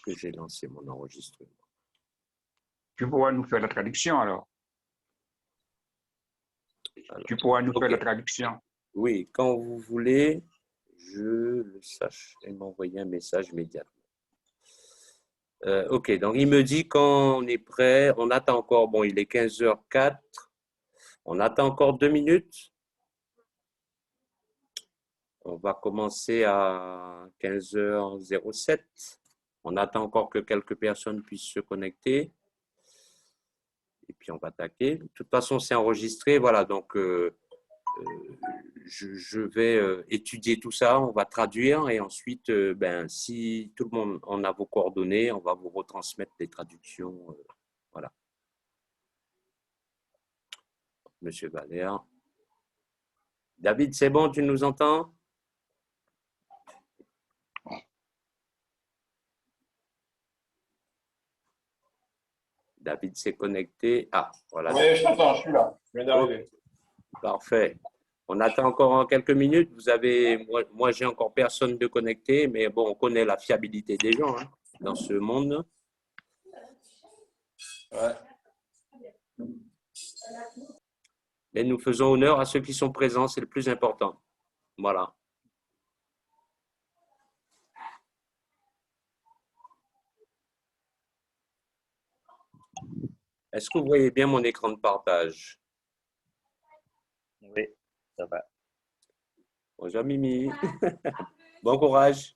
que j'ai lancé mon enregistrement? Tu pourras nous faire la traduction alors. Tu pourras nous faire la traduction. Oui, quand vous voulez, je le sache et m'envoyer un message immédiatement. Ok, donc il me dit quand on est prêt, on attend encore, bon, il est 15h04, on attend encore 2 minutes. On va commencer à 15h07. On attend encore que quelques personnes puissent se connecter. Et puis on va attaquer. De toute façon, c'est enregistré, voilà, donc je vais étudier tout ça, on va traduire et ensuite, si tout le monde en a vos coordonnées, on va vous retransmettre les traductions. Voilà. Monsieur Valère. David, c'est bon, tu nous entends? David s'est connecté. Ah, voilà. Oui, je t'entends, je suis là. Je viens d'arriver. Parfait. On attend encore quelques minutes. Vous avez, moi j'ai encore personne de connecté, mais bon, on connaît la fiabilité des gens hein, dans ce monde. Ouais. Mais nous faisons honneur à ceux qui sont présents, c'est le plus important. Voilà. Est-ce que vous voyez bien mon écran de partage? Oui, ça va. Bonjour Mimi. Bon courage.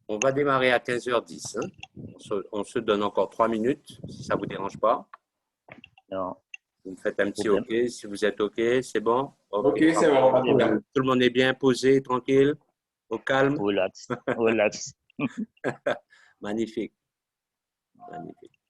On va démarrer à 15h10. Hein. On se donne encore 3 minutes, si ça ne vous dérange pas. Non. Vous me faites un petit OK. Si vous êtes OK, c'est bon? OK, c'est bon. Tout le monde est bien posé, tranquille, au calme? Relax. Relax. Magnifique. Magnifique.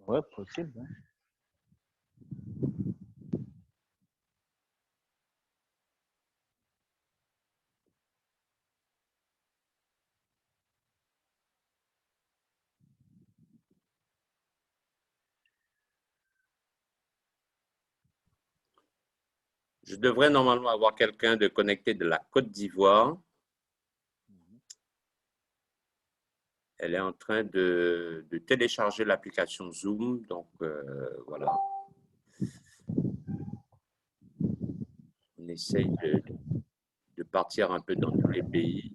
Ouais, possible. Hein. Je devrais normalement avoir quelqu'un de connecté de la Côte d'Ivoire. Elle est en train de télécharger l'application Zoom. Donc, voilà. On essaye de partir un peu dans tous les pays.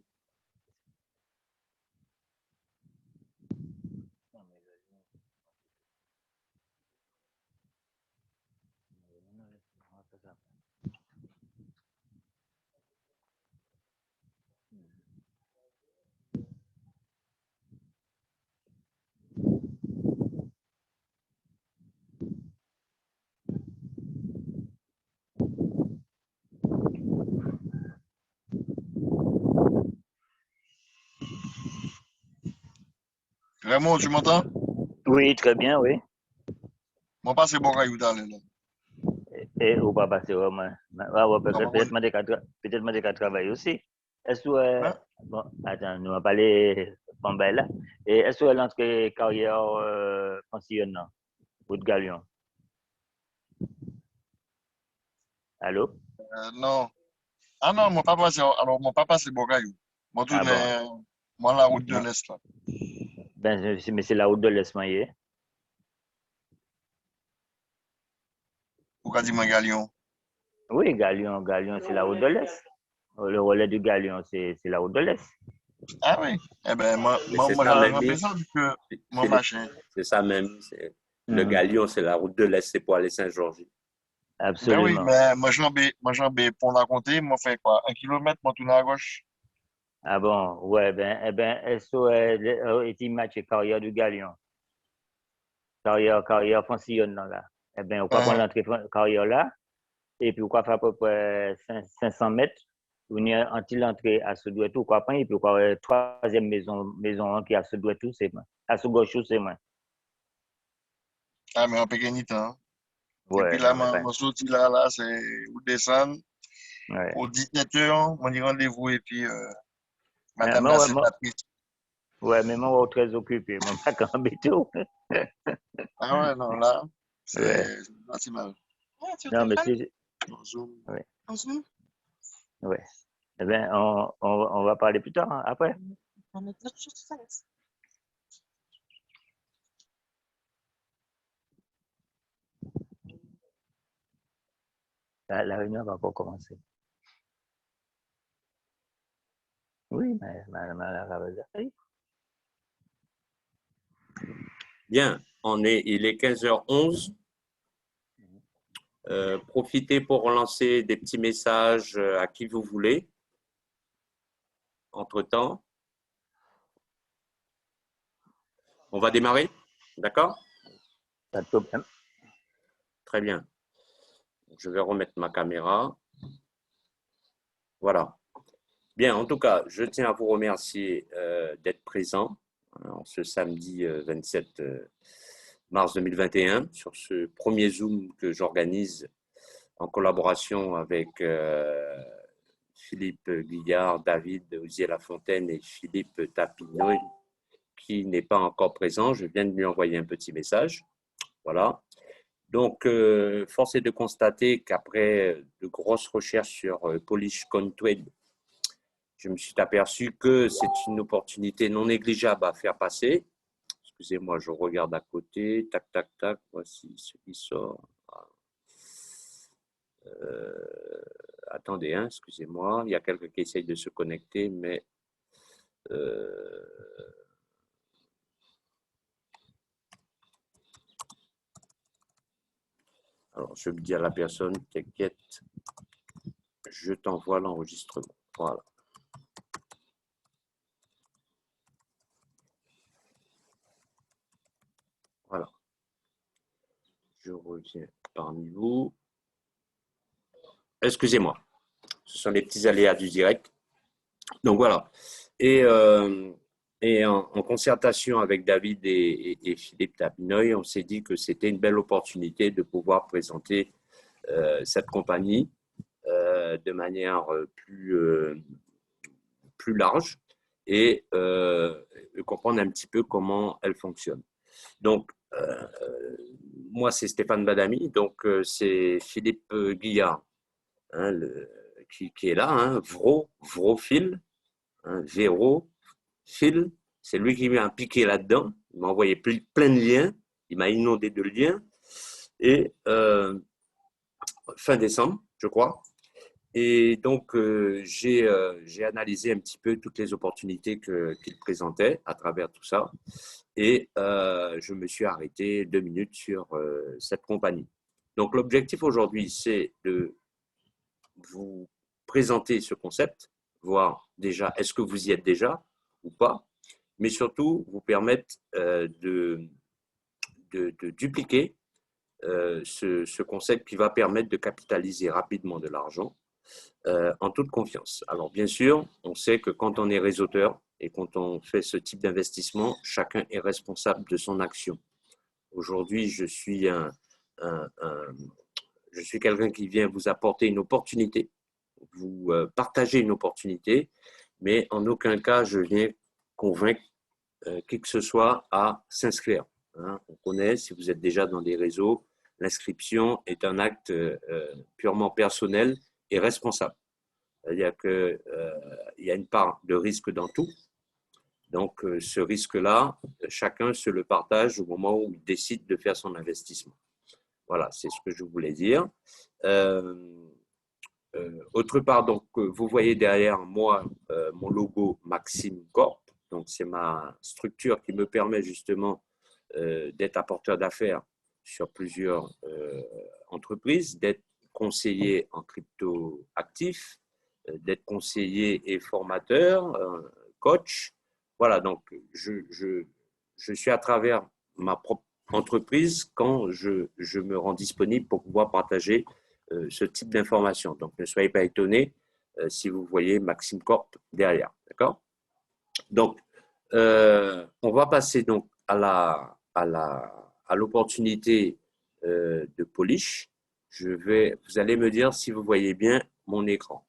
Raymond, tu m'entends? Oui, très bien, oui. Mon pas c'est bon caillou d'aller là. Et ou pas passer vraiment. Ah, ouais, Ah, bah, peut-être moi des travailler aussi. Est-ce que hein? bon, attends, nous allons parler bon ben là. Et est-ce que l'entrée carrière fonctionne non? Ou de Galion? Allô? Non. Ah non, mon papa c'est bon caillou. Moi tout Ah bon. moi la route de Non. l'Est là. Ben, mais c'est la route de l'Est, moi, Ou qu'a dit moi Galion. oui, Galion, c'est la route de l'Est. Le relais du Galion, c'est la route de l'Est. Ah oui. Eh ben Mais c'est moi ça, j'en même, rappelle ça vu que mon Philippe. machin. C'est ça même. Le Mhm. Galion, c'est la route de l'Est, c'est pour aller Saint-Georges. Ben oui, Absolument. mais moi j'en ai pour la compter, moi fait quoi? 1 kilomètre, moi tourne à gauche. Ah bon, ouais, ben, eh ben, est-ce que est match carrière du Galion? Carrière fonctionne là. Eh ben, on va prendre Uh-huh. l'entrée carrière là, et puis on va faire à peu près 500 mètres. On est anti l'entrée à ce doigt tout, quoi, et puis on va troisième maison qui est à ce doigt tout, c'est moi. À ce gauche, c'est moi. Ah mais on peut gagner temps. Et puis Ouais, là, non, mais pas. mon sorti là, c'est où descendre. Ouais. Au 17h, on dit rendez-vous et puis Mais madame là, ouais, c'est la prise. ouais, mais moi, je suis très occupé. Moi, pas quand tout. Ah ouais, non, là, Ouais. c'est pas si mal. Non, mais si. On zoom. Ouais, On zoom? ouais. Eh bien, on va parler plus tard, hein, après. La réunion va pas commencer. Oui, mais madame Zahari. Bien, il est 15h11. Profitez pour relancer des petits messages à qui vous voulez. Entre-temps, on va démarrer. D'accord? Pas de problème. Très bien. Je vais remettre ma caméra. Voilà. Bien, en tout cas, je tiens à vous remercier d'être présent en ce samedi 27 mars 2021 sur ce premier Zoom que j'organise en collaboration avec Philippe Guillard, David Osier-Lafontaine et Philippe Tapinoy, qui n'est pas encore présent. Je viens de lui envoyer un petit message. Voilà. Donc, force est de constater qu'après de grosses recherches sur Polish Control, je me suis aperçu que c'est une opportunité non négligeable à faire passer. Excusez-moi, je regarde à côté. Tac, tac, tac. Voici ce qui sort. Attendez, hein, excusez-moi. Il y a quelqu'un qui essaye de se connecter, mais alors je dis à la personne, t'inquiète, je t'envoie l'enregistrement. Voilà. Voilà. Je reviens parmi vous. Excusez-moi. Ce sont les petits aléas du direct. Donc voilà. Et en concertation avec David et Philippe Tapinoy, on s'est dit que c'était une belle opportunité de pouvoir présenter cette compagnie de manière plus large et comprendre un petit peu comment elle fonctionne. Donc, moi, c'est Stéphane Badami, donc c'est Philippe Guillard, hein, qui est là, hein, Vrofil, hein, Véro, Phil, c'est lui qui m'a piqué là-dedans. Il m'a envoyé plein de liens. Il m'a inondé de liens. Et fin décembre, je crois. Et donc, j'ai analysé un petit peu toutes les opportunités qu'il présentait à travers tout ça. Et je me suis arrêté 2 minutes sur cette compagnie. Donc, l'objectif aujourd'hui, c'est de vous présenter ce concept, voir déjà, est-ce que vous y êtes déjà ou pas, mais surtout vous permettre de dupliquer ce concept qui va permettre de capitaliser rapidement de l'argent en toute confiance. Alors bien sûr, on sait que quand on est réseauteur Et quand on fait ce type d'investissement, chacun est responsable de son action. Aujourd'hui, je suis quelqu'un qui vient vous apporter une opportunité, vous partager une opportunité, mais en aucun cas, je viens convaincre qui que ce soit à s'inscrire. Hein. On connaît, si vous êtes déjà dans des réseaux, l'inscription est un acte purement personnel et responsable. C'est-à-dire qu'il y a une part de risque dans tout. Donc, ce risque-là, chacun se le partage au moment où il décide de faire son investissement. Voilà, c'est ce que je voulais dire. Autre part, donc, vous voyez derrière moi mon logo Maxime Corp. Donc, c'est ma structure qui me permet justement d'être apporteur d'affaires sur plusieurs entreprises, d'être conseiller en crypto actif, d'être conseiller et formateur, coach. Voilà, donc je suis à travers ma propre entreprise quand je me rends disponible pour pouvoir partager ce type d'informations. Donc, ne soyez pas étonnés si vous voyez Maxime Corp derrière. D'accord? Donc, on va passer donc à l'opportunité de Polish. Vous allez me dire si vous voyez bien mon écran.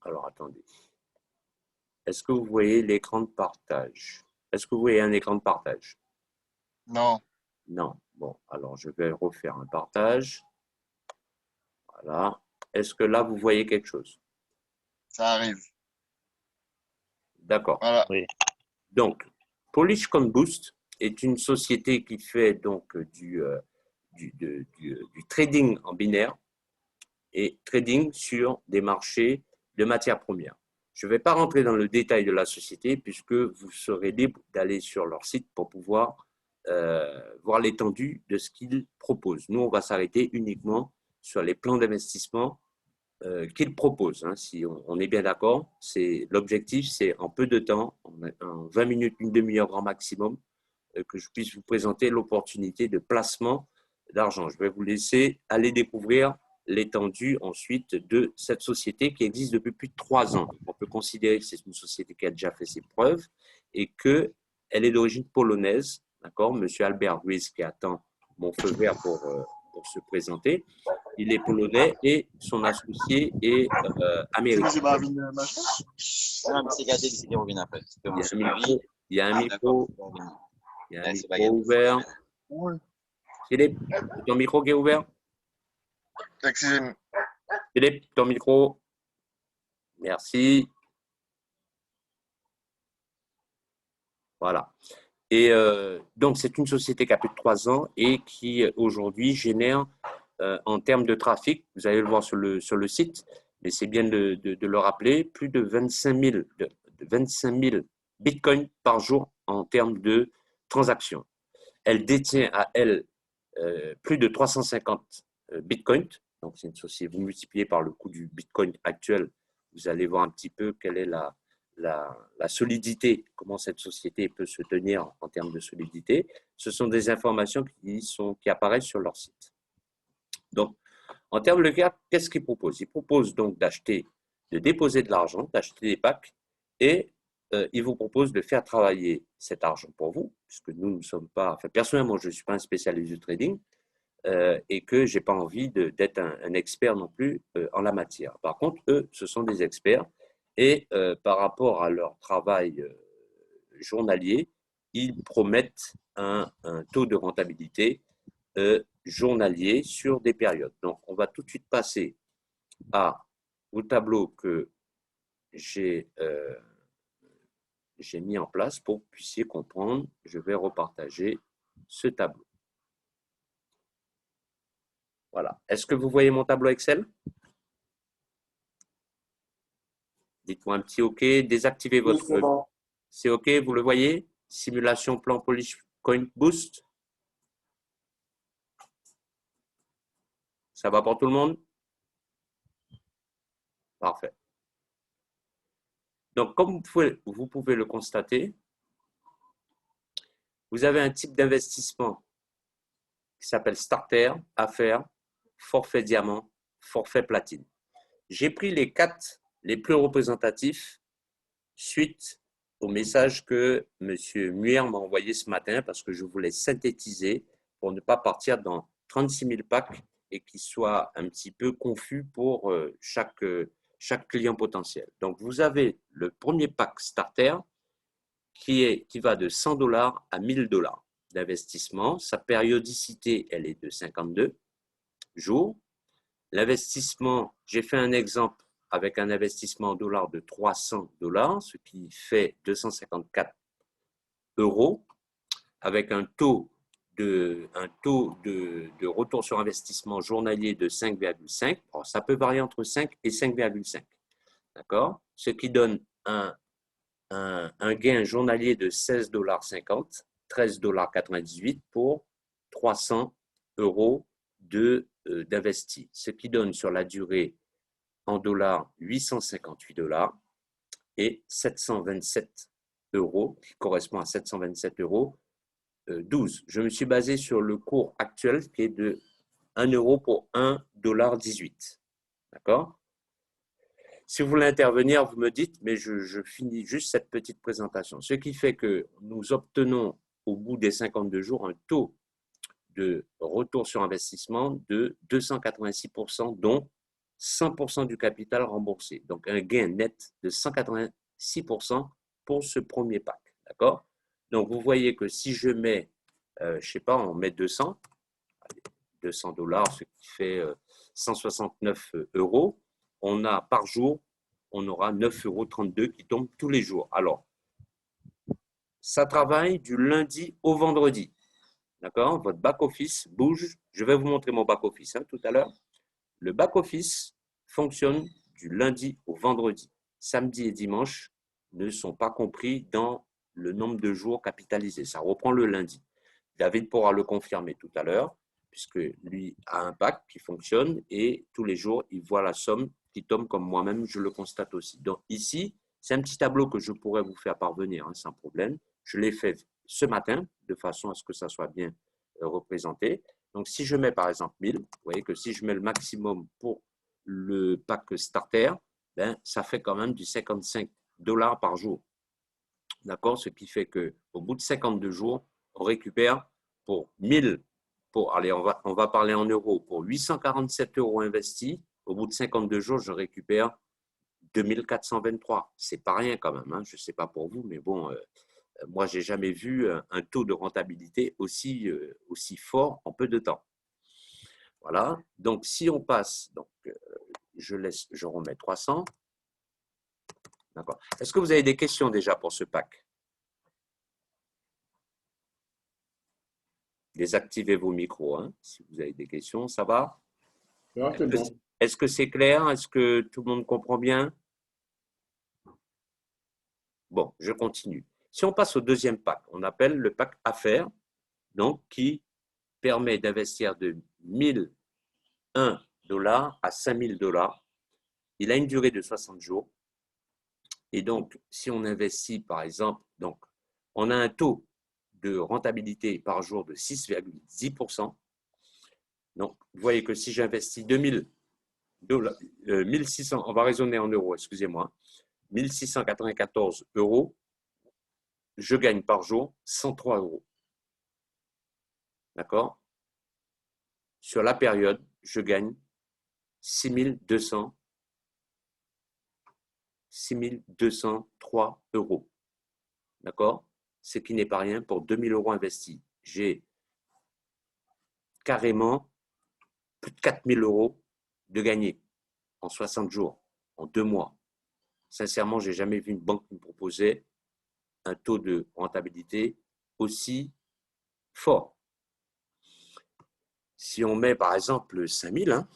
Alors, attendez. Est-ce que vous voyez l'écran de partage? Est-ce que vous voyez un écran de partage? Non. Non. Bon, alors je vais refaire un partage. Voilà. Est-ce que là, vous voyez quelque chose? Ça arrive. D'accord. Voilà. Oui. Donc, Polish Coin Boost est une société qui fait donc du trading en binaire et trading sur des marchés de matières premières. Je ne vais pas rentrer dans le détail de la société puisque vous serez libre d'aller sur leur site pour pouvoir voir l'étendue de ce qu'ils proposent. Nous, on va s'arrêter uniquement sur les plans d'investissement qu'ils proposent. Hein, si on est bien d'accord, l'objectif, c'est en peu de temps, en 20 minutes, une demi-heure grand maximum, que je puisse vous présenter l'opportunité de placement d'argent. Je vais vous laisser aller découvrir l'étendue ensuite de cette société qui existe depuis plus de 3 ans. On peut considérer que c'est une société qui a déjà fait ses preuves et qu'elle est d'origine polonaise. D'accord, Monsieur Albert Ruiz qui attend mon feu vert pour se présenter. Il est polonais et son associé est américain. Il y a un micro ouvert. Philippe, ton micro qui est ouvert? Excusez-moi. Philippe, ton micro. Merci. Voilà. Et donc, c'est une société qui a plus de 3 ans et qui aujourd'hui génère en termes de trafic, vous allez le voir sur le site, mais c'est bien de le rappeler, plus de 25 000 bitcoins par jour en termes de transactions. Elle détient à elle plus de 350 bitcoins. Donc, c'est une société, vous multipliez par le coût du bitcoin actuel, vous allez voir un petit peu quelle est la solidité, comment cette société peut se tenir en termes de solidité. Ce sont des informations qui apparaissent sur leur site. Donc, en termes de cas, qu'est-ce qu'ils proposent? Ils proposent donc de déposer de l'argent, d'acheter des packs et ils vous proposent de faire travailler cet argent pour vous, puisque nous ne sommes pas, enfin personnellement, je ne suis pas un spécialiste du trading et que je n'ai pas envie d'être un expert non plus en la matière. Par contre, eux, ce sont des experts et par rapport à leur travail journalier, ils promettent un taux de rentabilité journalier sur des périodes. Donc, on va tout de suite passer au tableau que j'ai mis en place pour que vous puissiez comprendre. Je vais repartager ce tableau. Voilà. Est-ce que vous voyez mon tableau Excel? Dites-moi un petit OK. Désactivez votre... Oui, c'est bon. C'est OK, vous le voyez? Simulation plan Polish Coin Boost. Ça va pour tout le monde? Parfait. Donc, comme vous pouvez le constater, vous avez un type d'investissement qui s'appelle Starter, Affaires, Forfait Diamant, Forfait Platine. J'ai pris les 4 les plus représentatifs suite au message que M. Muir m'a envoyé ce matin parce que je voulais synthétiser pour ne pas partir dans 36 000 packs et qu'il soit un petit peu confus pour chaque client potentiel. Donc, vous avez le premier pack starter qui va de 100 $ à 1000 $ d'investissement. Sa périodicité, elle est de 52 jours. L'investissement, j'ai fait un exemple avec un investissement en dollars de 300 $, ce qui fait 254 €, avec un taux de retour sur investissement journalier de 5,5. Ça peut varier entre 5 et 5,5. D'accord? Ce qui donne un gain journalier de 16,50 $, 13,98 $ pour 300 € d'investi. Ce qui donne sur la durée en dollars 858 $ et 727 €, qui correspond à 727 € 12. Je me suis basé sur le cours actuel qui est de 1 € pour 1,18 $. D'accord? Si vous voulez intervenir, vous me dites, mais je finis juste cette petite présentation. Ce qui fait que nous obtenons au bout des 52 jours un taux de retour sur investissement de 286%, dont 100% du capital remboursé. Donc, un gain net de 186% pour ce premier pack. D'accord? Donc, vous voyez que si je mets, je ne sais pas, on met 200 $, ce qui fait 169 €, on a par jour, on aura 9,32 € qui tombent tous les jours. Alors, ça travaille du lundi au vendredi. D'accord? Votre back-office bouge. Je vais vous montrer mon back-office tout à l'heure. Le back-office fonctionne du lundi au vendredi. Samedi et dimanche ne sont pas compris dans le nombre de jours capitalisés. Ça reprend le lundi. David pourra le confirmer tout à l'heure, puisque lui a un pack qui fonctionne et tous les jours, il voit la somme qui tombe comme moi-même, je le constate aussi. Donc ici, c'est un petit tableau que je pourrais vous faire parvenir sans problème. Je l'ai fait ce matin de façon à ce que ça soit bien représenté. Donc, si je mets par exemple 1000, vous voyez que si je mets le maximum pour le pack starter, ça fait quand même du 55 $ par jour. D'accord? Ce qui fait qu'au bout de 52 jours, on récupère pour 1000, allez, on va parler en euros, pour 847 € investis, au bout de 52 jours, je récupère 2423. C'est pas rien quand même. Je ne sais pas pour vous, mais bon, moi, je n'ai jamais vu un taux de rentabilité aussi fort en peu de temps. Voilà. Donc, si on passe, donc, je remets 300. D'accord. Est-ce que vous avez des questions déjà pour ce pack? Désactivez vos micros si vous avez des questions. Ça va? Est-ce que c'est clair? Est-ce que tout le monde comprend bien? Bon, je continue. Si on passe au deuxième pack, on appelle le pack affaires, donc qui permet d'investir de 1001 $ à 5000 $. Il a une durée de 60 jours. Et donc, si on investit, par exemple, donc, on a un taux de rentabilité par jour de 6,10%. Donc, vous voyez que si j'investis 2000 $, 1600, on va raisonner en euros, excusez-moi, 1694 €, je gagne par jour 103 €. D'accord? Sur la période, je gagne 6203 €. D'accord? Ce qui n'est pas rien pour 2000 € investis. J'ai carrément plus de 4000 € de gagner en 60 jours, en 2 mois. Sincèrement, je n'ai jamais vu une banque me proposer un taux de rentabilité aussi fort. Si on met par exemple 5000,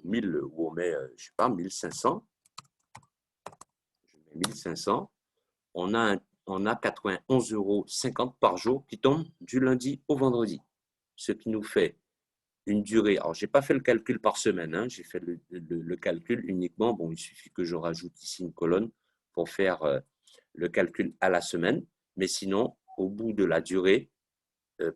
1000 ou on met, je ne sais pas, 1500, je mets 1500, on a 91,50 € par jour qui tombe du lundi au vendredi. Ce qui nous fait une durée. Alors, je n'ai pas fait le calcul par semaine, j'ai fait le calcul uniquement. Bon, il suffit que je rajoute ici une colonne pour faire le calcul à la semaine. Mais sinon, au bout de la durée,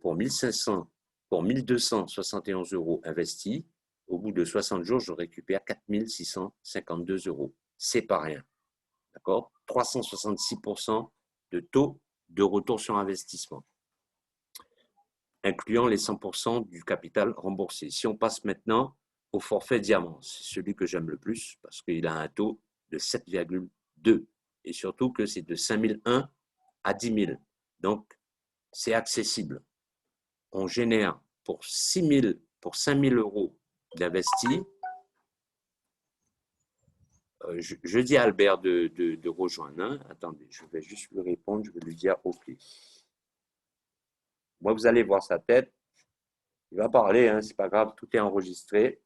pour 1271 € investis, au bout de 60 jours, je récupère 4652 €. C'est pas rien. D'accord? 366% de taux de retour sur investissement, incluant les 100% du capital remboursé. Si on passe maintenant au forfait diamant, c'est celui que j'aime le plus parce qu'il a un taux de 7,2 et surtout que c'est de 5 001 à 10 000. Donc, c'est accessible. On génère pour 5 000 euros d'investis. Je dis à Albert de rejoindre. Hein. Attendez, je vais juste lui répondre. Je vais lui dire OK. Moi, vous allez voir sa tête. Il va parler, hein, c'est pas grave, tout est enregistré.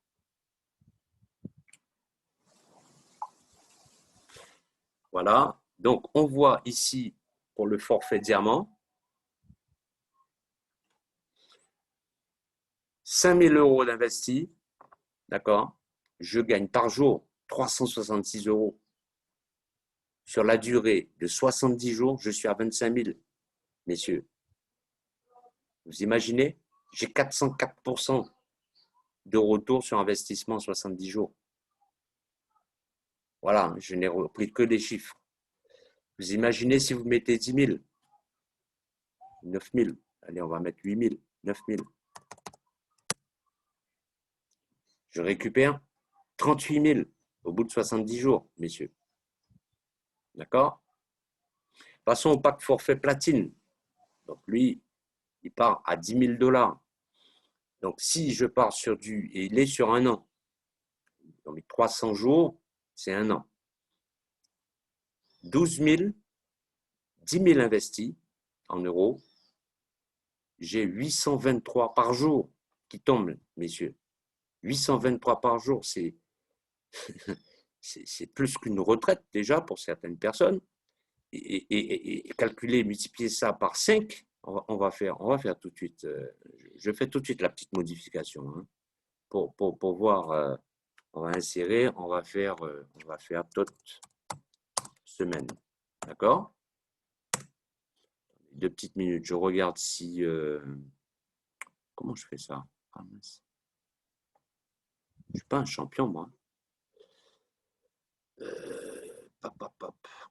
Voilà. Donc, on voit ici pour le forfait diamant, 5 000 euros d'investis, d'accord? Je gagne par jour 366 euros. Sur la durée de 70 jours, je suis à 25 000, messieurs. Vous imaginez? J'ai 404% de retour sur investissement en 70 jours. Voilà, je n'ai repris que des chiffres. Vous imaginez si vous mettez 10 000, 9 000, allez, on va mettre 8 000, 9 000. Je récupère 38 000 au bout de 70 jours, messieurs. D'accord? Passons au pack forfait platine. Donc, lui, il part à 10 000 $. Donc, si je pars sur du, et il est sur un an, donc 300 jours, c'est un an. 12 000, 10 000 investis en euros. J'ai 823 par jour qui tombent, messieurs. 823 par jour, c'est plus qu'une retraite déjà pour certaines personnes. Et calculer, multiplier ça par 5, on va faire tout de suite, je fais tout de suite la petite modification. Hein, pour voir, on va insérer, on va faire toute semaine. D'accord? 2 petites minutes, je regarde si... comment je fais ça? Ah, mince. Je ne suis pas un champion, moi.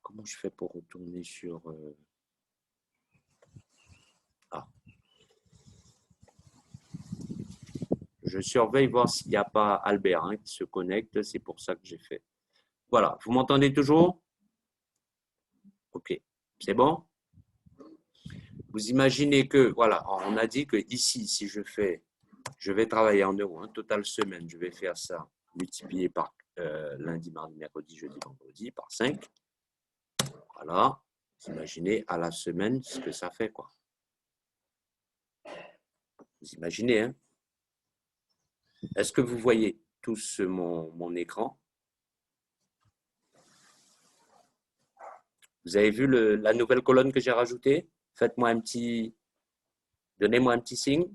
Comment je fais pour retourner sur... Ah. Je surveille voir s'il n'y a pas Albert hein, qui se connecte. C'est pour ça que j'ai fait. Voilà. Vous m'entendez toujours? OK. C'est bon? Vous imaginez que, voilà, on a dit que ici, si je vais travailler en euros, hein, total semaine, je vais faire ça multiplié par lundi, mardi, mercredi, jeudi, vendredi, par 5. Voilà. Vous imaginez à la semaine ce que ça fait, quoi. Vous imaginez, hein? Est-ce que vous voyez tous mon écran? Vous avez vu la nouvelle colonne que j'ai rajoutée? Faites-moi un petit... Donnez-moi un petit signe.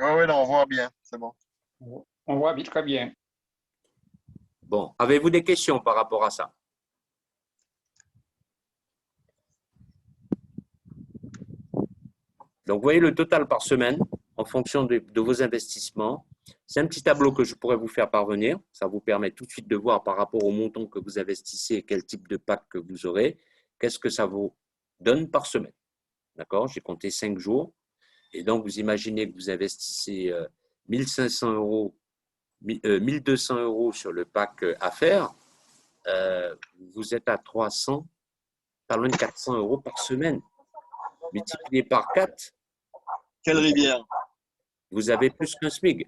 Oui, là, on voit bien. C'est bon. On voit très bien. Bon, avez-vous des questions par rapport à ça? Donc, vous voyez le total par semaine en fonction de vos investissements. C'est un petit tableau que je pourrais vous faire parvenir. Ça vous permet tout de suite de voir par rapport au montant que vous investissez et quel type de pack que vous aurez, qu'est-ce que ça vous donne par semaine. D'accord? J'ai compté 5 jours. Et donc, vous imaginez que vous investissez 1500 euros, 1200 euros sur le pack affaires. Vous êtes à 300, pas loin de 400 euros par semaine. Multiplié par 4. Quelle rivière? Vous avez plus qu'un SMIC.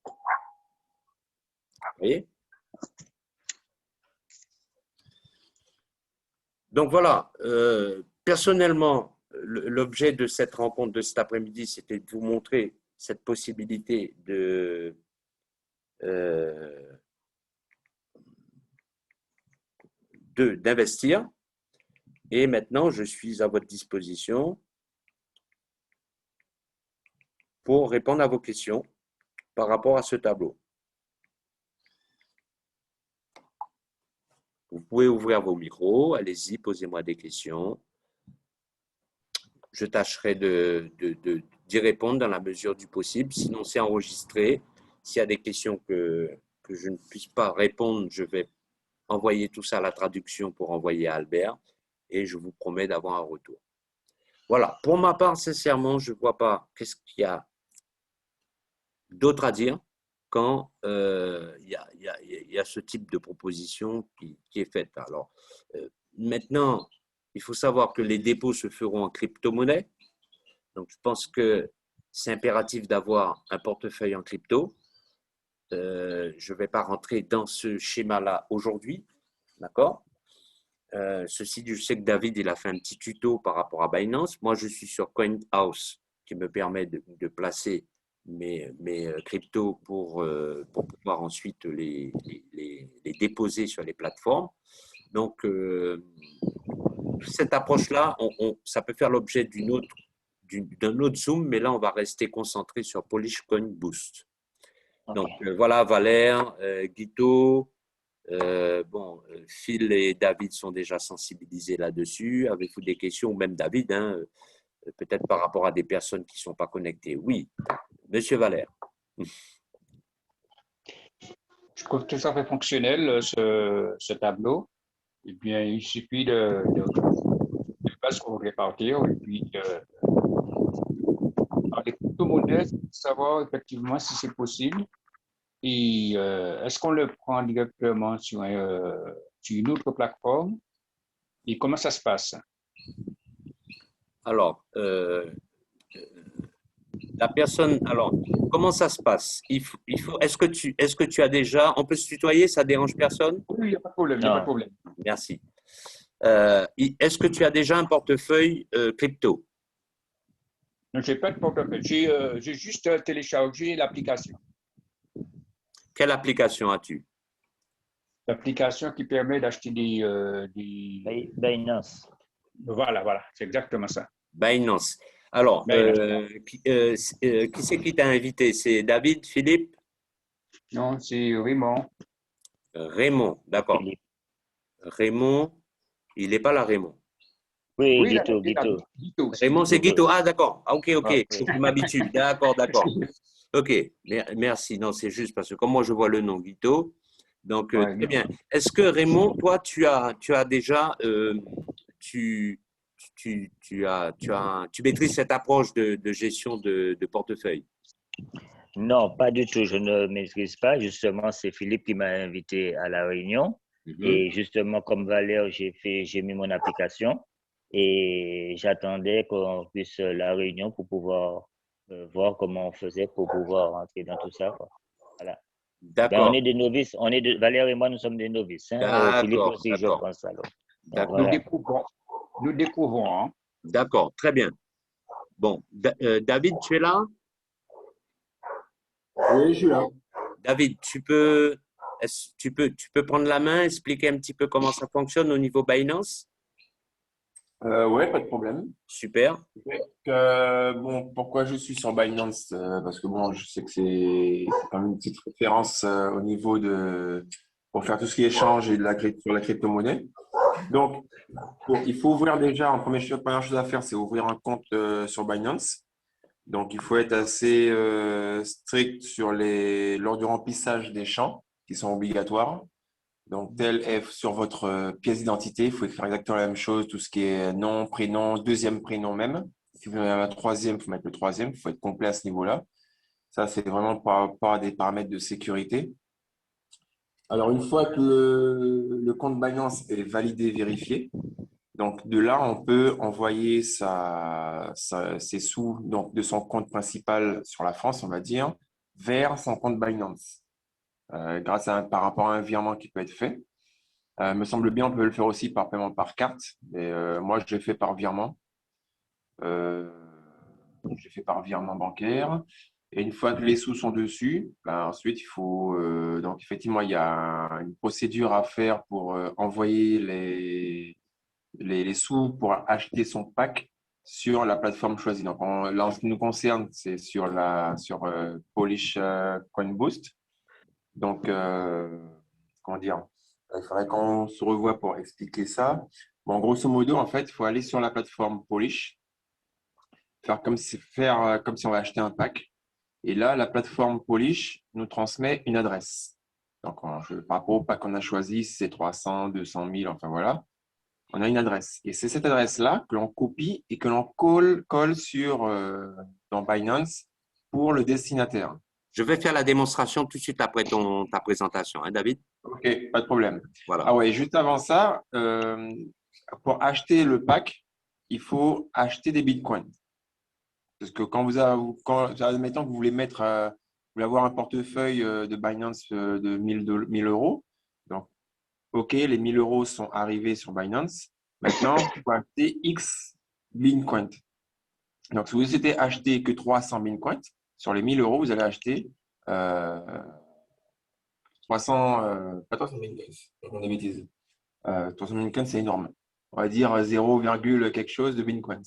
Vous voyez? Donc voilà, personnellement, l'objet de cette rencontre de cet après-midi, c'était de vous montrer cette possibilité d'investir. Et maintenant, je suis à votre disposition pour répondre à vos questions par rapport à ce tableau. Vous pouvez ouvrir vos micros, allez-y, posez-moi des questions. Je tâcherai d'y répondre dans la mesure du possible. Sinon, c'est enregistré. S'il y a des questions que je ne puisse pas répondre, je vais envoyer tout ça à la traduction pour envoyer à Albert et je vous promets d'avoir un retour. Voilà. Pour ma part, sincèrement, je ne vois pas qu'est-ce qu'il y a d'autre à dire quand il y a ce type de proposition qui est faite. Alors, maintenant, il faut savoir que les dépôts se feront en crypto-monnaie. Donc, je pense que c'est impératif d'avoir un portefeuille en crypto. Je ne vais pas rentrer dans ce schéma-là aujourd'hui, d'accord? Ceci dit, je sais que David, il a fait un petit tuto par rapport à Binance. Moi, je suis sur CoinHouse qui me permet de placer mes cryptos pour pouvoir ensuite les déposer sur les plateformes. Donc, cette approche-là, ça peut faire l'objet d'un autre Zoom, mais là, on va rester concentré sur Polish Coin Boost. Donc, voilà, Valère, Guito, Phil et David sont déjà sensibilisés là-dessus. Avez-vous des questions, ou même David, hein, peut-être par rapport à des personnes qui ne sont pas connectées? Oui, Monsieur Valère. Je trouve tout à fait fonctionnel ce tableau. Eh bien, il suffit de base pour répartir et puis dans les crypto-monnaies, savoir effectivement si c'est possible. Et est-ce qu'on le prend directement sur une autre plateforme? Et comment ça se passe? Alors, la personne, alors, comment ça se passe? Est-ce que tu as déjà, on peut se tutoyer, ça dérange personne? Oui, il n'y a pas de problème, il n'y a pas de problème. Merci. Est-ce que tu as déjà un portefeuille crypto? Non, je n'ai pas de portefeuille. J'ai juste téléchargé l'application. Quelle application as-tu? L'application qui permet d'acheter des… Binance. Voilà, c'est exactement ça. Binance. Alors, qui c'est qui t'a invité? C'est David, Philippe? Non, c'est Raymond. Raymond, d'accord. Raymond, il n'est pas là, Raymond. Oui, Oui, Guito. Raymond, c'est Guito. Ah, d'accord. Ah, ok. Okay. Faut que je m'habitue. D'accord. Ok, merci. Non, c'est juste parce que comme moi, je vois le nom Guito. Donc, très bien. Est-ce que Raymond, toi, tu as déjà, tu maîtrises cette approche de gestion de portefeuille? Non, pas du tout. Je ne maîtrise pas. Justement, c'est Philippe qui m'a invité à la réunion. Et justement, comme Valère, j'ai mis mon application et j'attendais qu'on puisse la réunion pour pouvoir voir comment on faisait pour pouvoir entrer dans tout ça, quoi. Voilà. Ben, on D'accord. est des novices. Valère et moi, nous sommes des novices. Hein. Philippe aussi, je pense. Alors. D'accord. Voilà. Nous découvrons. Hein. D'accord, très bien. Bon, David, tu es là? Oui, je suis là. David, tu peux prendre la main, expliquer un petit peu comment ça fonctionne au niveau Binance? Oui, pas de problème. Super. Bon, pourquoi je suis sur Binance? Parce que bon, je sais que c'est quand même une petite référence au niveau pour faire tout ce qui est échange et sur la crypto-monnaie. Donc, il faut ouvrir déjà, première chose à faire, c'est ouvrir un compte sur Binance. Donc, il faut être assez strict lors du remplissage des champs qui sont obligatoires. Donc, tel est sur votre pièce d'identité, il faut écrire exactement la même chose, tout ce qui est nom, prénom, deuxième prénom même. Si vous avez un troisième, il faut mettre le troisième, il faut être complet à ce niveau-là. Ça, c'est vraiment par rapport à des paramètres de sécurité. Alors, une fois que le compte Binance est validé, vérifié, donc de là, on peut envoyer ses sous donc, de son compte principal sur la France, on va dire, vers son compte Binance, par rapport à un virement qui peut être fait. Me semble bien, on peut le faire aussi par paiement par carte, mais moi, je l'ai fait par virement. J'ai fait par virement bancaire. Et une fois que les sous sont dessus, ben ensuite, il faut… donc, effectivement, il y a une procédure à faire pour envoyer les sous pour acheter son pack sur la plateforme choisie. Donc, là, en ce qui nous concerne, c'est sur Polish Coin Boost. Donc, comment dire? Il faudrait qu'on se revoie pour expliquer ça. Bon, grosso modo, en fait, il faut aller sur la plateforme Polish, faire comme si on va acheter un pack. Et là, la plateforme Polish nous transmet une adresse. Donc, par rapport au pack qu'on a choisi, c'est 300, 200 000, enfin voilà. On a une adresse. Et c'est cette adresse-là que l'on copie et que l'on colle dans Binance pour le destinataire. Je vais faire la démonstration tout de suite après ta présentation, hein, David? OK, pas de problème. Voilà. Ah ouais, juste avant ça, pour acheter le pack, il faut acheter des bitcoins. Parce que admettons que vous voulez vous voulez avoir un portefeuille de Binance de 1000 euros. Donc, OK, les 1000 euros sont arrivés sur Binance. Maintenant, il faut acheter X bitcoins. Donc, si vous souhaitez acheter que 300 bitcoins, sur les 1000 euros, vous allez acheter 300, pas 300 bitcoins, on des bêtises. 300 bitcoins, c'est énorme. On va dire 0, quelque chose de bitcoins.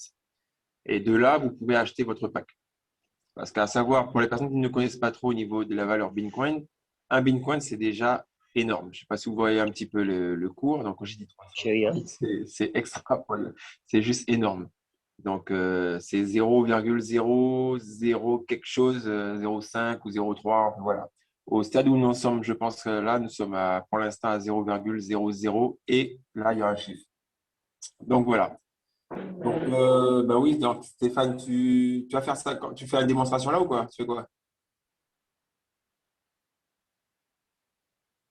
Et de là, vous pouvez acheter votre pack. Parce qu'à savoir, pour les personnes qui ne connaissent pas trop au niveau de la valeur Bitcoin, un Bitcoin, c'est déjà énorme. Je ne sais pas si vous voyez un petit peu le cours. Donc, quand j'ai dit 300, c'est extra, c'est juste énorme. Donc, c'est 0,00 quelque chose, 0,5 ou 0,3. Voilà. Au stade où nous en sommes, je pense que là, nous sommes pour l'instant à 0,00 et là, il y a un chiffre. Donc, voilà. Donc, bah oui, donc Stéphane, tu vas faire ça quand tu fais la démonstration là ou quoi? Tu fais quoi?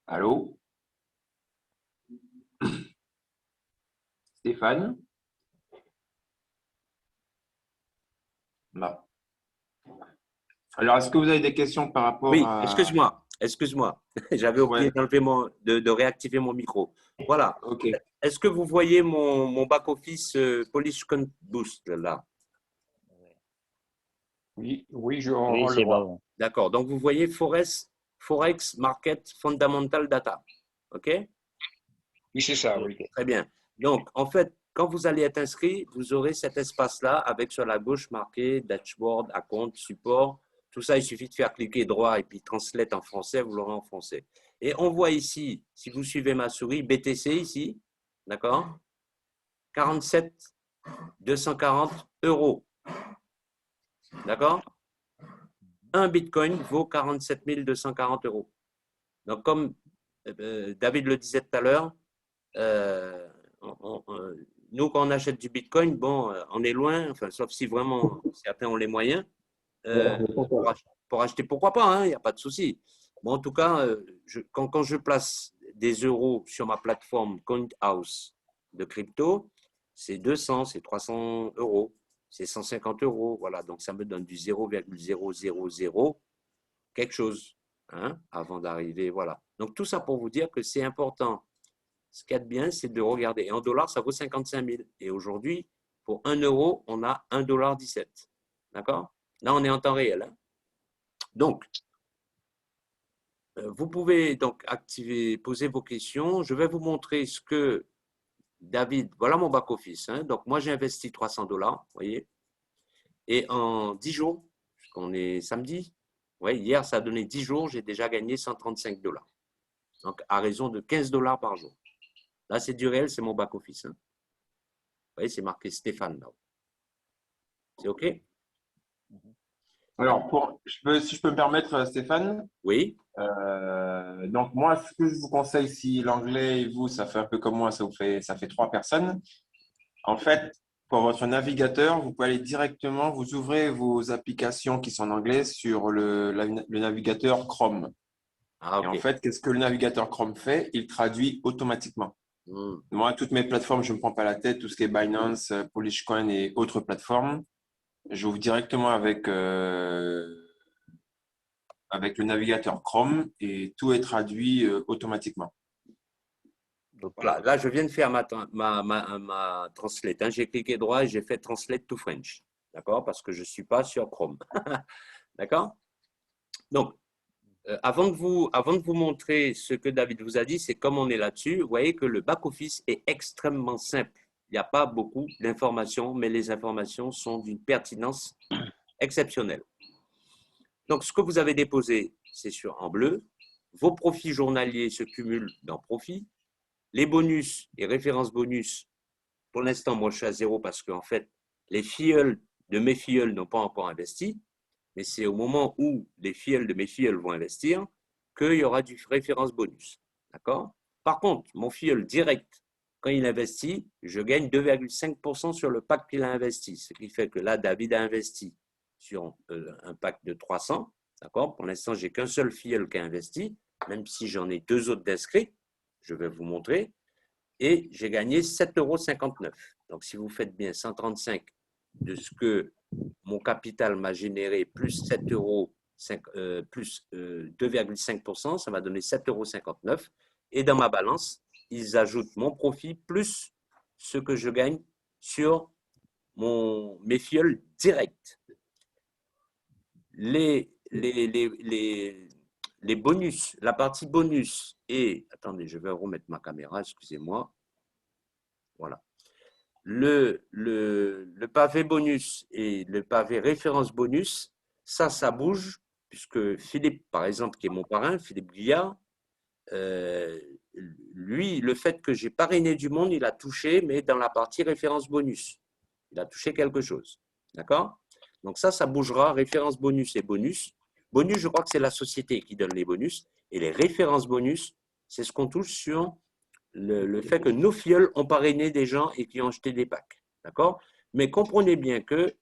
Allô? Stéphane? Non. Alors, est-ce que vous avez des questions par rapport Oui, à… excuse-moi. J'avais oublié de réactiver mon micro. Voilà. OK. Est-ce que vous voyez mon back-office Polish Coin Boost là? Oui, on Oui, le c'est voit. bon. D'accord. Donc, vous voyez Forex Market Fundamental Data. OK? Oui, c'est ça, oui. Très bien. Donc, en fait, quand vous allez être inscrit, vous aurez cet espace-là avec sur la gauche marqué Dashboard, Account, Support. Tout ça, il suffit de faire cliquer droit et puis Translate en français, vous l'aurez en français. Et on voit ici, si vous suivez ma souris, BTC ici, d'accord? 47 240 euros. D'accord? Un Bitcoin vaut 47 240 euros. Donc, comme David le disait tout à l'heure, nous, quand on achète du Bitcoin, bon, on est loin, enfin, sauf si vraiment certains ont les moyens. Pour acheter, pourquoi pas, hein, il n'y a pas de souci. Bon, en tout cas, quand je place des euros sur ma plateforme CoinHouse de crypto, c'est 200, c'est 300 euros, c'est 150 euros. Voilà, donc ça me donne du 0,000 quelque chose hein, avant d'arriver. Voilà. Donc tout ça pour vous dire que c'est important. Ce qu'il y a de bien, c'est de regarder. Et en dollars, ça vaut 55 000. Et aujourd'hui, pour 1 euro, on a 1,17 $. D'accord? Là, on est en temps réel. Hein? Donc, vous pouvez donc poser vos questions. Je vais vous montrer ce que David, voilà mon back-office. Hein? Donc, moi, j'ai investi 300 $, vous voyez. Et en 10 jours, puisqu'on est samedi, ouais, hier, ça a donné 10 jours, j'ai déjà gagné 135 $. Donc, à raison de 15 $ par jour. Là, c'est du réel, c'est mon back-office. Hein. Vous voyez, c'est marqué Stéphane là. C'est OK? Alors, si je peux me permettre, Stéphane, Oui. donc moi, ce que je vous conseille, si l'anglais et vous, ça fait un peu comme moi, ça fait 3 personnes. En fait, pour votre navigateur, vous pouvez aller directement, vous ouvrez vos applications qui sont en anglais sur le navigateur Chrome. Ah, Et en OK. fait, qu'est-ce que le navigateur Chrome fait? Il traduit automatiquement. Moi, toutes mes plateformes, je ne me prends pas la tête, tout ce qui est Binance, Polishcoin et autres plateformes, j'ouvre directement avec le navigateur Chrome et tout est traduit automatiquement. Voilà, là, je viens de faire ma translate. Hein. J'ai cliqué droit et j'ai fait Translate to French. D'accord? Parce que je ne suis pas sur Chrome. D'accord? Donc, avant de vous montrer ce que David vous a dit, c'est comme on est là-dessus, vous voyez que le back-office est extrêmement simple. Il n'y a pas beaucoup d'informations, mais les informations sont d'une pertinence exceptionnelle. Donc, ce que vous avez déposé, c'est en bleu. Vos profits journaliers se cumulent dans profit. Les bonus et références bonus, pour l'instant, moi, je suis à 0 parce qu'en fait, les filleuls de mes filleuls n'ont pas encore investi, mais c'est au moment où les filleuls de mes filleuls vont investir qu'il y aura du référence bonus. D'accord? Par contre, mon filleul direct, quand il investit, je gagne 2,5% sur le pack qu'il a investi. Ce qui fait que là, David a investi sur un pack de 300. D'accord? Pour l'instant, je n'ai qu'un seul filleul qui a investi, même si j'en ai 2 autres d'inscrits. Je vais vous montrer. Et j'ai gagné 7,59 €. Donc, si vous faites bien 135 de ce que mon capital m'a généré plus 7 € plus 2,5%, ça m'a donné 7,59 €. Et dans ma balance, ils ajoutent mon profit plus ce que je gagne sur mes filleuls directs. Les bonus, la partie bonus et… Attendez, je vais remettre ma caméra, excusez-moi. Voilà. Le pavé bonus et le pavé référence bonus, ça bouge, puisque Philippe, par exemple, qui est mon parrain, Philippe Guillard, lui, le fait que j'ai parrainé du monde, il a touché, mais dans la partie référence bonus. Il a touché quelque chose. D'accord? Donc ça bougera, référence bonus et bonus. Bonus, je crois que c'est la société qui donne les bonus. Et les références bonus, c'est ce qu'on touche sur le fait que nos filleuls ont parrainé des gens et qui ont acheté des packs. D'accord? Mais comprenez bien que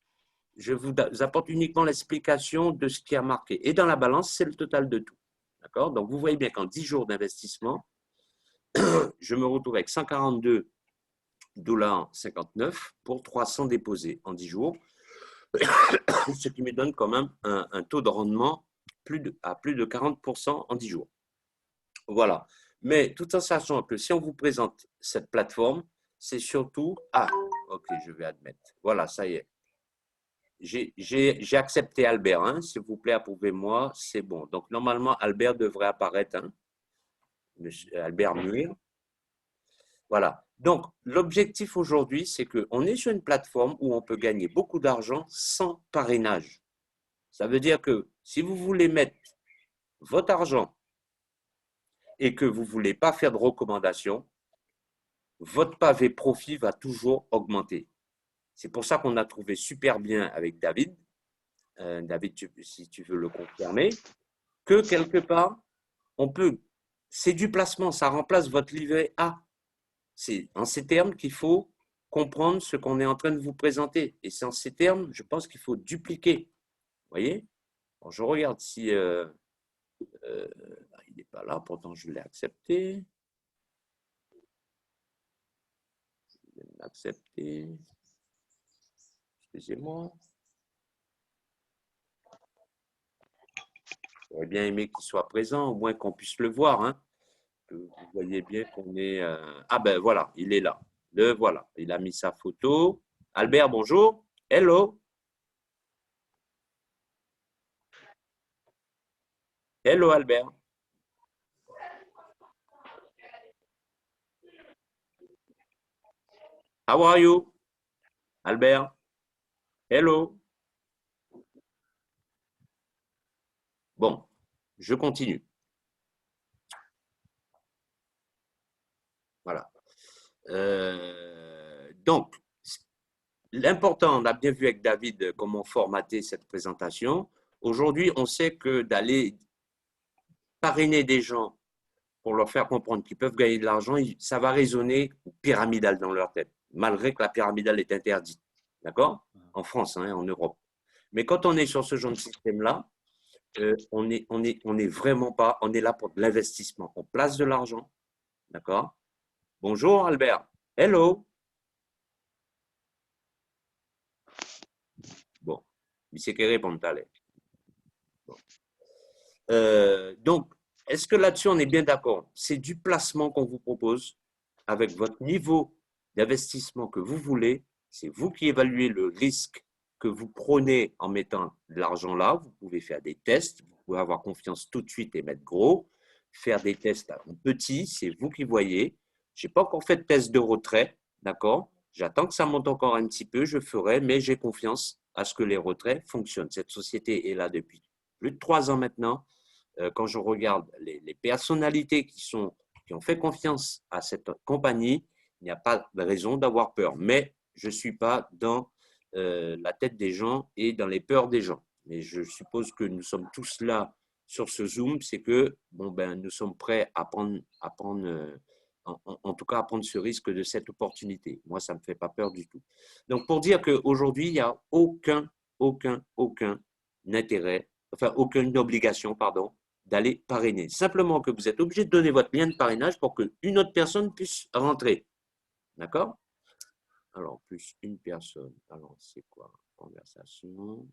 je vous apporte uniquement l'explication de ce qui a marqué. Et dans la balance, c'est le total de tout. D'accord? Donc, vous voyez bien qu'en 10 jours d'investissement, je me retrouve avec 142,59 $ pour 300 déposés en 10 jours, ce qui me donne quand même un taux de rendement à plus de 40% en 10 jours. Voilà. Mais tout en sachant que si on vous présente cette plateforme, c'est surtout… Ah, ok, je vais admettre. Voilà, ça y est. J'ai accepté Albert, hein, s'il vous plaît, approuvez-moi, c'est bon. Donc, normalement, Albert devrait apparaître, hein, Albert Muir. Voilà. Donc, l'objectif aujourd'hui, c'est qu'on est sur une plateforme où on peut gagner beaucoup d'argent sans parrainage. Ça veut dire que si vous voulez mettre votre argent et que vous ne voulez pas faire de recommandations, votre pavé profit va toujours augmenter. C'est pour ça qu'on a trouvé super bien avec David. David, si tu veux le confirmer, que quelque part, on peut, c'est du placement, ça remplace votre livret A. C'est en ces termes qu'il faut comprendre ce qu'on est en train de vous présenter. Et c'est en ces termes, je pense qu'il faut dupliquer. Vous voyez? Bon, je regarde si… il n'est pas là, pourtant je l'ai accepté. Je vais l'accepter. Excusez-moi. J'aurais bien aimé qu'il soit présent, au moins qu'on puisse le voir. Hein. Vous voyez bien qu'on est… Ah ben voilà, il est là. Le voilà, il a mis sa photo. Albert, bonjour. Hello. Hello, Albert. How are you? Albert. Hello. Bon, je continue. Voilà. Donc, l'important, on a bien vu avec David comment formater cette présentation. Aujourd'hui, on sait que d'aller parrainer des gens pour leur faire comprendre qu'ils peuvent gagner de l'argent, ça va résonner pyramidal dans leur tête, malgré que la pyramidale est interdite. D'accord? En France, hein, en Europe. Mais quand on est sur ce genre de système-là, on est vraiment pas, on est là pour de l'investissement. On place de l'argent. D'accord? Bonjour Albert. Hello. Bon, il sait qu'il répond à l'aide. Bon. Donc, est-ce que là-dessus, on est bien d'accord? C'est du placement qu'on vous propose avec votre niveau d'investissement que vous voulez. C'est vous qui évaluez le risque que vous prenez en mettant de l'argent là. Vous pouvez faire des tests. Vous pouvez avoir confiance tout de suite et mettre gros. Faire des tests en petit, c'est vous qui voyez. Je n'ai pas encore fait de test de retrait, d'accord? J'attends que ça monte encore un petit peu, je ferai, mais j'ai confiance à ce que les retraits fonctionnent. Cette société est là depuis plus de 3 ans maintenant. Quand je regarde les personnalités qui ont fait confiance à cette compagnie, il n'y a pas de raison d'avoir peur. Mais je ne suis pas dans la tête des gens et dans les peurs des gens. Mais je suppose que nous sommes tous là sur ce Zoom, c'est que bon, ben, nous sommes prêts à prendre en tout cas à prendre ce risque de cette opportunité. Moi, ça ne me fait pas peur du tout. Donc, pour dire qu'aujourd'hui, il n'y a aucun intérêt, enfin, aucune obligation, pardon, d'aller parrainer. Simplement que vous êtes obligé de donner votre lien de parrainage pour qu'une autre personne puisse rentrer. D'accord? Alors, plus une personne. Alors, c'est quoi? Conversation.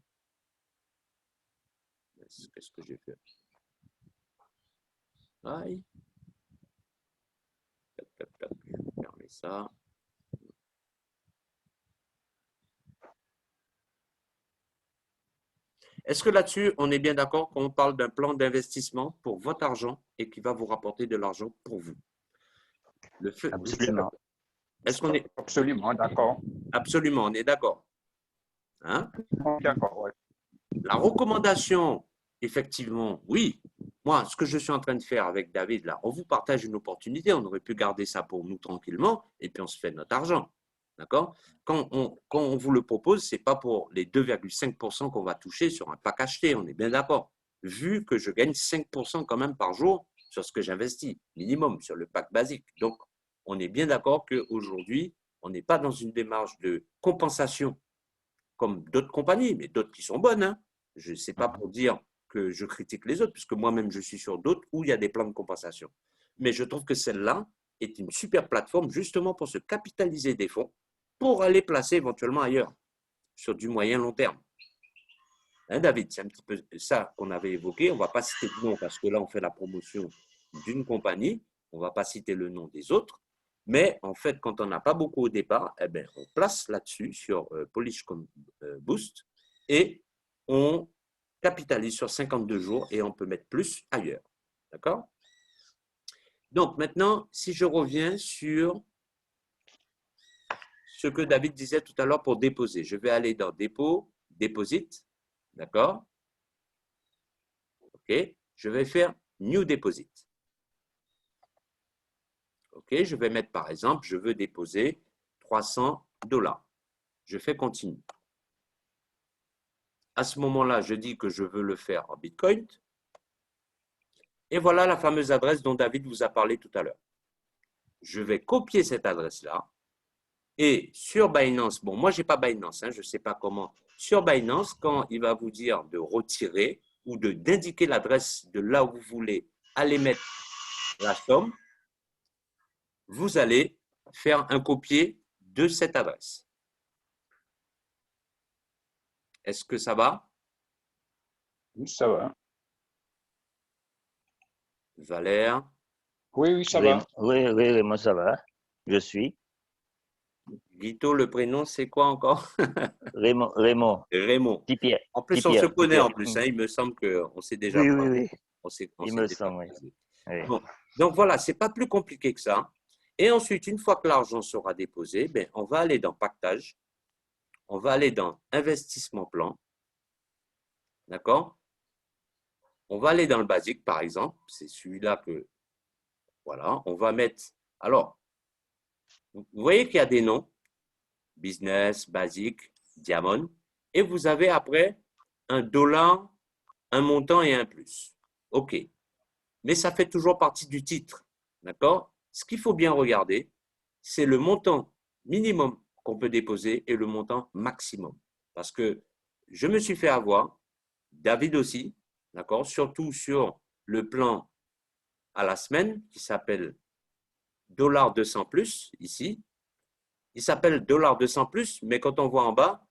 Qu'est-ce que j'ai fait? Aïe. Tac, tac, tac. Je vais fermer ça. Est-ce que là-dessus, on est bien d'accord qu'on parle d'un plan d'investissement pour votre argent et qui va vous rapporter de l'argent pour vous? Absolument. Est-ce qu'on est Absolument d'accord. absolument, on est d'accord? Hein? D'accord, ouais. La recommandation, effectivement, oui. Moi, ce que je suis en train de faire avec David, là, on vous partage une opportunité, on aurait pu garder ça pour nous tranquillement et puis on se fait notre argent. D'accord? Quand on vous le propose, ce n'est pas pour les 2,5% qu'on va toucher sur un pack acheté, on est bien d'accord. Vu que je gagne 5% quand même par jour sur ce que j'investis, minimum, sur le pack basique. Donc, on est bien d'accord qu'aujourd'hui, on n'est pas dans une démarche de compensation comme d'autres compagnies, mais d'autres qui sont bonnes. Hein. Je ne sais pas pour dire que je critique les autres, puisque moi-même, je suis sur d'autres où il y a des plans de compensation. Mais je trouve que celle-là est une super plateforme justement pour se capitaliser des fonds pour aller placer éventuellement ailleurs, sur du moyen long terme. Hein, David, c'est un petit peu ça qu'on avait évoqué. On ne va pas citer de nom parce que là, on fait la promotion d'une compagnie. On ne va pas citer le nom des autres. Mais en fait, quand on n'a pas beaucoup au départ, eh bien, on place là-dessus sur Polish Boost et on capitalise sur 52 jours et on peut mettre plus ailleurs. D'accord? Donc maintenant, si je reviens sur ce que David disait tout à l'heure pour déposer, je vais aller dans dépôt, deposit. D'accord? OK. Je vais faire New Deposit. OK. Je vais mettre, par exemple, je veux déposer $300. Je fais Continue. À ce moment-là, je dis que je veux le faire en Bitcoin. Et voilà la fameuse adresse dont David vous a parlé tout à l'heure. Je vais copier cette adresse-là. Et sur Binance, bon, moi, je n'ai pas Binance, hein, je ne sais pas comment. Sur Binance, quand il va vous dire de retirer ou d'indiquer l'adresse de là où vous voulez aller mettre la somme, vous allez faire un copier de cette adresse. Est-ce que ça va? Oui, ça va. Valère? Oui, oui, ça va. Oui, moi ça va. Je suis. Guito, le prénom, c'est quoi encore? Raymond. Raymond. Petit Pierre. En plus, Petit on se Pierre, connaît Pierre. en plus. Hein, il me semble qu'on s'est déjà Oui. On s'est Il me déjà semble, oui. croisés. Oui. Bon. Donc voilà, ce n'est pas plus compliqué que ça. Et ensuite, une fois que l'argent sera déposé, ben, on va aller dans Pactage. On va aller dans Investissement Plan. D'accord? On va aller dans le basique, par exemple. C'est celui-là que… Voilà. On va mettre… Alors, vous voyez qu'il y a des noms. Business, basique, diamond. Et vous avez après $1, un montant et un plus. OK. Mais ça fait toujours partie du titre. D'accord? Ce qu'il faut bien regarder, c'est le montant minimum qu'on peut déposer et le montant maximum. Parce que je me suis fait avoir, David aussi, d'accord? Surtout sur le plan à la semaine qui s'appelle $200 plus ici. Il s'appelle $200 plus, mais quand on voit en bas,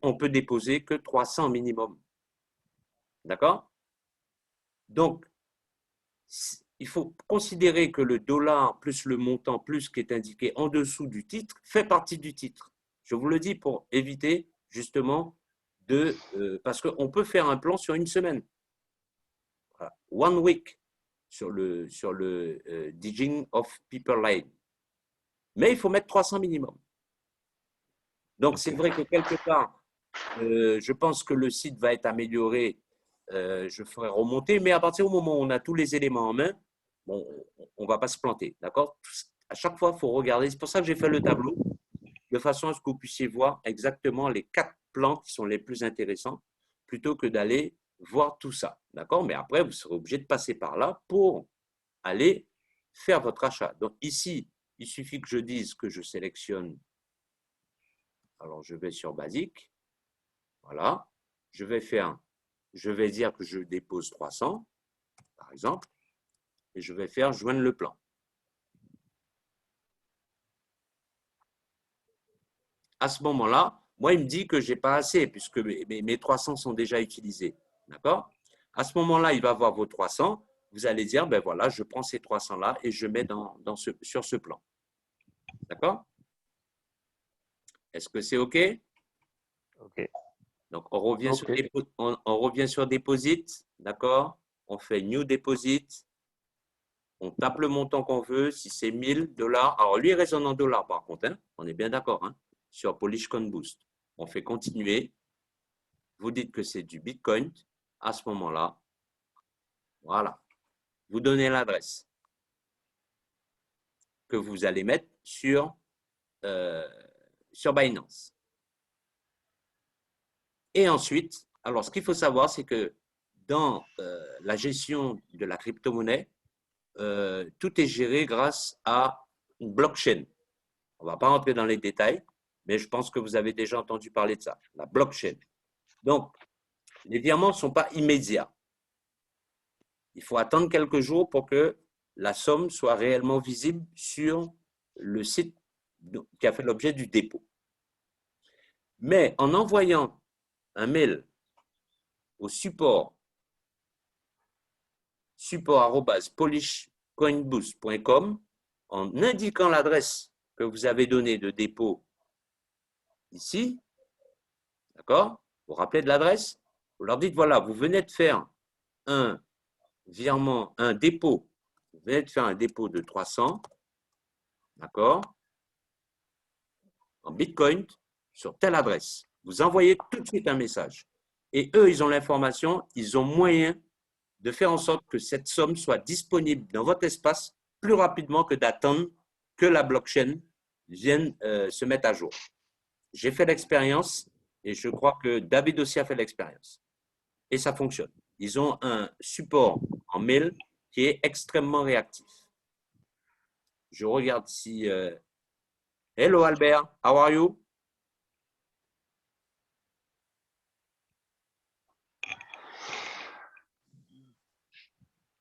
on peut déposer que 300 minimum. D'accord? Donc, il faut considérer que le dollar plus le montant plus qui est indiqué en dessous du titre fait partie du titre. Je vous le dis pour éviter justement parce qu'on peut faire un plan sur une semaine. Voilà. One week sur le Digging of People Line. Mais il faut mettre 300 minimum. Donc, c'est vrai que quelque part, je pense que le site va être amélioré. Je ferai remonter, mais à partir du moment où on a tous les éléments en main, bon, on ne va pas se planter. D'accord? À chaque fois, il faut regarder. C'est pour ça que j'ai fait le tableau. de façon à ce que vous puissiez voir exactement les 4 plans qui sont les plus intéressants, plutôt que d'aller voir tout ça. D'accord? Mais après, vous serez obligé de passer par là pour aller faire votre achat. Donc ici, il suffit que je dise que je sélectionne. Alors, je vais sur Basique. Voilà. Je vais dire que je dépose 300, par exemple, et je vais faire joindre le plan. À ce moment-là, moi, il me dit que je n'ai pas assez, puisque mes 300 sont déjà utilisés. D'accord? À ce moment-là, il va voir vos 300. Vous allez dire, ben voilà, je prends ces 300-là et je mets sur ce plan. D'accord? Est-ce que c'est OK? OK. Donc, on revient, OK. on revient sur Deposit. D'accord? On fait New Deposit. On tape le montant qu'on veut. Si c'est 1000 $. Alors, lui, il raisonne en dollars, par contre. Hein? On est bien d'accord. Hein? Sur PolishCoin Boost. On fait continuer. Vous dites que c'est du Bitcoin. À ce moment-là, voilà. Vous donnez l'adresse que vous allez mettre sur Binance. Et ensuite, alors ce qu'il faut savoir, c'est que dans la gestion de la crypto-monnaie, tout est géré grâce à une blockchain. On ne va pas rentrer dans les détails, mais je pense que vous avez déjà entendu parler de ça, la blockchain. Donc, les virements ne sont pas immédiats. Il faut attendre quelques jours pour que la somme soit réellement visible sur le site qui a fait l'objet du dépôt. Mais en envoyant un mail au support@polishcoinboost.com en indiquant l'adresse que vous avez donnée de dépôt ici, d'accord? Vous vous rappelez de l'adresse? Vous leur dites, voilà, vous venez de faire un virement, un dépôt, vous venez de faire un dépôt de 300, d'accord? En Bitcoin, sur telle adresse. Vous envoyez tout de suite un message. Et eux, ils ont l'information, ils ont moyen de faire en sorte que cette somme soit disponible dans votre espace plus rapidement que d'attendre que la blockchain vienne se mettre à jour. J'ai fait l'expérience et je crois que David aussi a fait l'expérience. Et ça fonctionne. Ils ont un support en mail qui est extrêmement réactif. Je regarde si… Hello Albert, how are you?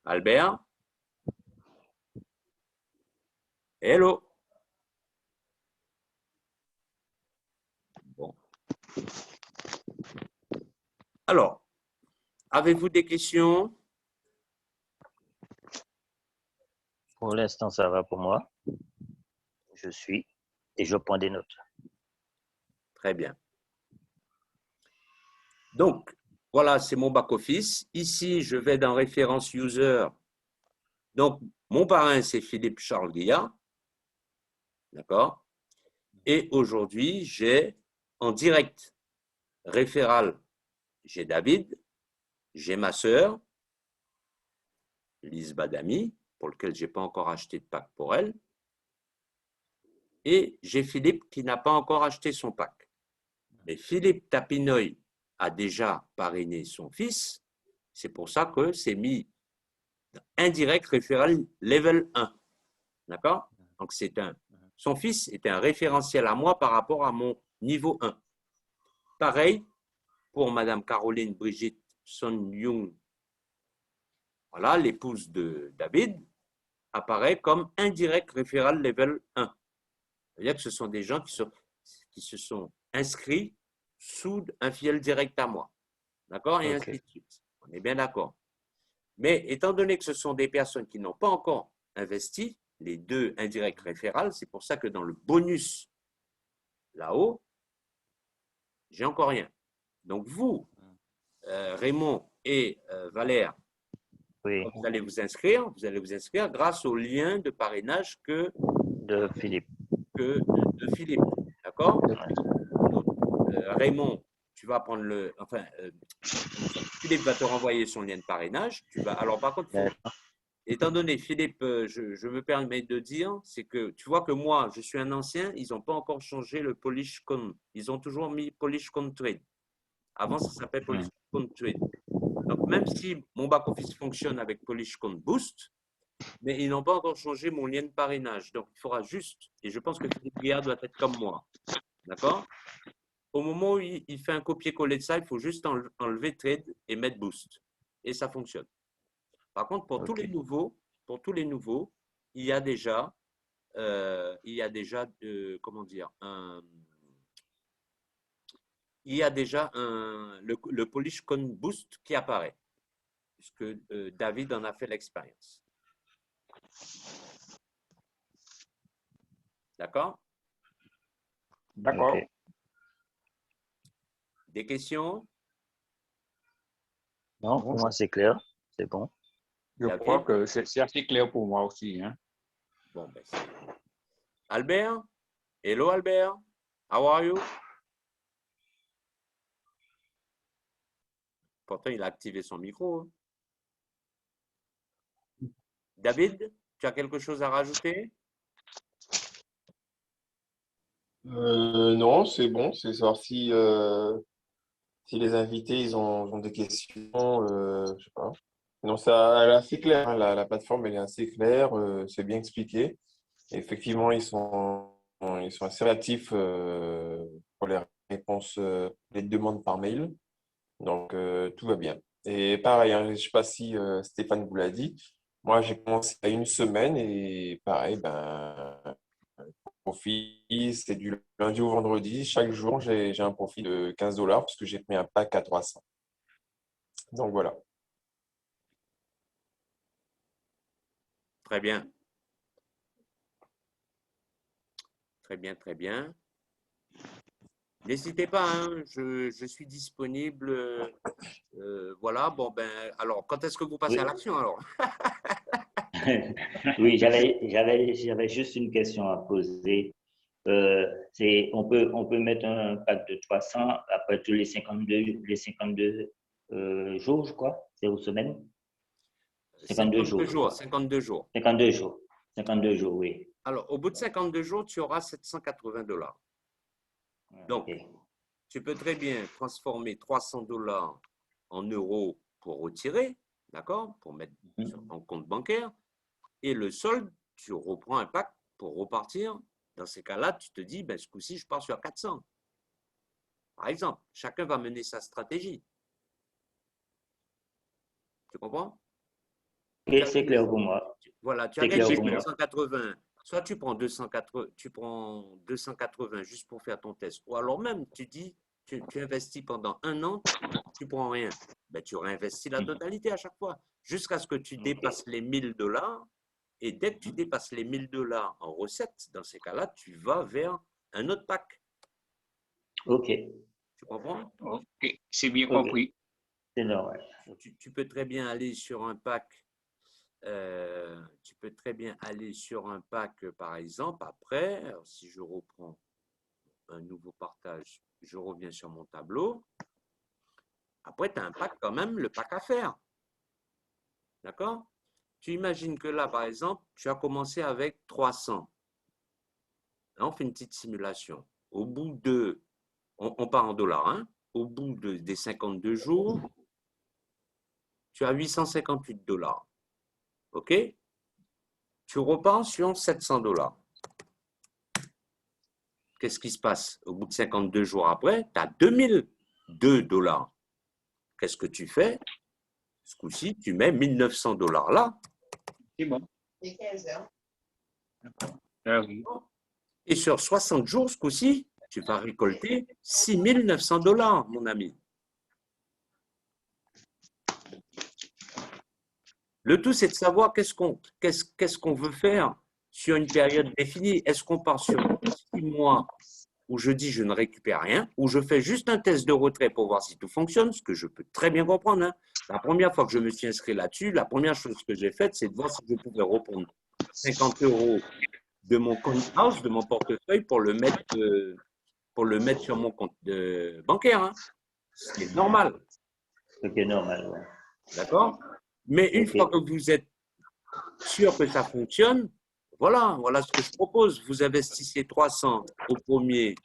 Albert? Hello? Bon. Alors, avez-vous des questions? Pour l'instant, ça va pour moi. Je suis et je prends des notes. Très bien. Donc, voilà, c'est mon back-office. Ici, je vais dans référence user. Donc, mon parrain, c'est Philippe Charles Guillard. D'accord? Et aujourd'hui, j'ai en direct référal, j'ai David, j'ai ma sœur, Lise Badami, pour lequel je n'ai pas encore acheté de pack pour elle. Et j'ai Philippe qui n'a pas encore acheté son pack. Mais Philippe Tapinoy a déjà parrainé son fils. C'est pour ça que c'est mis indirect référal level 1. D'accord? Donc, son fils est un référentiel à moi par rapport à mon niveau 1. Pareil pour Madame Caroline Brigitte Son Young. Voilà, l'épouse de David apparaît comme indirect référal level 1. C'est-à-dire que ce sont des gens qui se sont inscrits sous un filial direct à moi. D'accord? Et ainsi de suite. On est bien d'accord. Mais étant donné que ce sont des personnes qui n'ont pas encore investi, les deux indirects référals, c'est pour ça que dans le bonus là-haut, j'ai encore rien. Donc vous, Raymond et Valère, Oui. vous allez vous inscrire grâce au lien de parrainage de Philippe. De Philippe. D'accord? Raymond, tu vas prendre Philippe va te renvoyer son lien de parrainage. Alors par contre, étant donné, Philippe, je me permets de dire, c'est que tu vois que moi, je suis un ancien, ils n'ont pas encore changé le Polish Con. Ils ont toujours mis Polish Con Trade. Avant, ça s'appelait Polish Con Trade. Donc, même si mon back-office fonctionne avec Polish Con Boost, mais ils n'ont pas encore changé mon lien de parrainage. Donc, il faudra juste, et je pense que Philippe Guillard doit être comme moi, d'accord? Au moment où il fait un copier-coller de ça, il faut juste enlever Trade et mettre Boost. Et ça fonctionne. Par contre, pour tous les nouveaux, il y a déjà, comment dire, le Polish Con Boost qui apparaît, puisque David en a fait l'expérience. D'accord? D'accord. Ok. Des questions? Non, pour moi, c'est clair. C'est bon. Je crois que c'est assez clair pour moi aussi. Hein. Bon, ben, Albert? Hello, Albert. How are you? Pourtant, il a activé son micro. David, tu as quelque chose à rajouter? Non, c'est bon. C'est savoir si, si les invités ont des questions. Je sais pas. Non, ça, elle est assez claire. Hein, la plateforme, elle est assez claire. C'est bien expliqué. Et effectivement, ils sont assez réactifs pour les réponses, les demandes par mail. Donc, tout va bien. Et pareil, hein, je ne sais pas si Stéphane vous l'a dit. Moi, j'ai commencé il y a une semaine et pareil, ben, profit, c'est du lundi au vendredi. Chaque jour, j'ai un profit de 15 $ parce que j'ai pris un pack à 300. Donc, voilà. Très bien. Très bien, très bien. N'hésitez pas, hein, je suis disponible. Voilà, bon, ben, alors, quand est-ce que vous passez Oui. à l'action, alors? Oui, j'avais juste une question à poser. On peut mettre un pack de 300 après tous les 52 jours, je crois, c'est aux semaines. 52 jours, je crois. 52 jours. 52 jours. 52 jours, oui. Alors, au bout de 52 jours, tu auras 780 $. Donc, Ok. tu peux très bien transformer 300 $ en euros pour retirer, d'accord? Pour mettre sur ton compte bancaire. Et le solde, tu reprends un pack pour repartir. Dans ces cas-là, tu te dis, ben, ce coup-ci, je pars sur 400. Par exemple, chacun va mener sa stratégie. Tu comprends? Ok, c'est clair pour moi. Voilà, tu as C'est clair gagné pour moi. 280. Soit tu prends 280 juste pour faire ton test. Ou alors même, tu dis, tu investis pendant un an, tu ne prends rien. Ben, tu réinvestis la totalité à chaque fois. Jusqu'à ce que tu dépasses les 1000 $. Et dès que tu dépasses les 1000 $ en recettes, dans ces cas-là, tu vas vers un autre pack. Ok. Tu comprends? Ok, c'est bien Ok. compris. C'est normal. Tu peux très bien aller sur un pack. Tu peux très bien aller sur un pack, par exemple. Après, alors, si je reprends un nouveau partage, je reviens sur mon tableau. Après, tu as un pack quand même, le pack à faire. D'accord? Tu imagines que là, par exemple, tu as commencé avec 300. Là, on fait une petite simulation. Au bout de, on part en dollars, hein? Au bout des 52 jours, tu as 858 $. OK? Tu repars sur 700 $. Qu'est-ce qui se passe? Au bout de 52 jours après, tu as 2002 $. Qu'est-ce que tu fais? Ce coup-ci, tu mets 1900 $ là. C'est bon. C'est 15 heures. Ah oui. Et sur 60 jours, ce coup-ci, tu vas récolter 6900 $, mon ami. Le tout, c'est de savoir qu'est-ce qu'on veut faire sur une période définie. Est-ce qu'on part sur 6 mois où je dis je ne récupère rien, ou je fais juste un test de retrait pour voir si tout fonctionne, ce que je peux très bien comprendre. Hein. La première fois que je me suis inscrit là-dessus, la première chose que j'ai faite, c'est de voir si je pouvais reprendre 50 € de mon compte house, de mon portefeuille, pour le mettre sur mon compte bancaire. Hein. C'est normal. Ok, normal. Ouais. D'accord? Mais une Ok. fois que vous êtes sûr que ça fonctionne, voilà ce que je propose. Vous investissez 300 au premier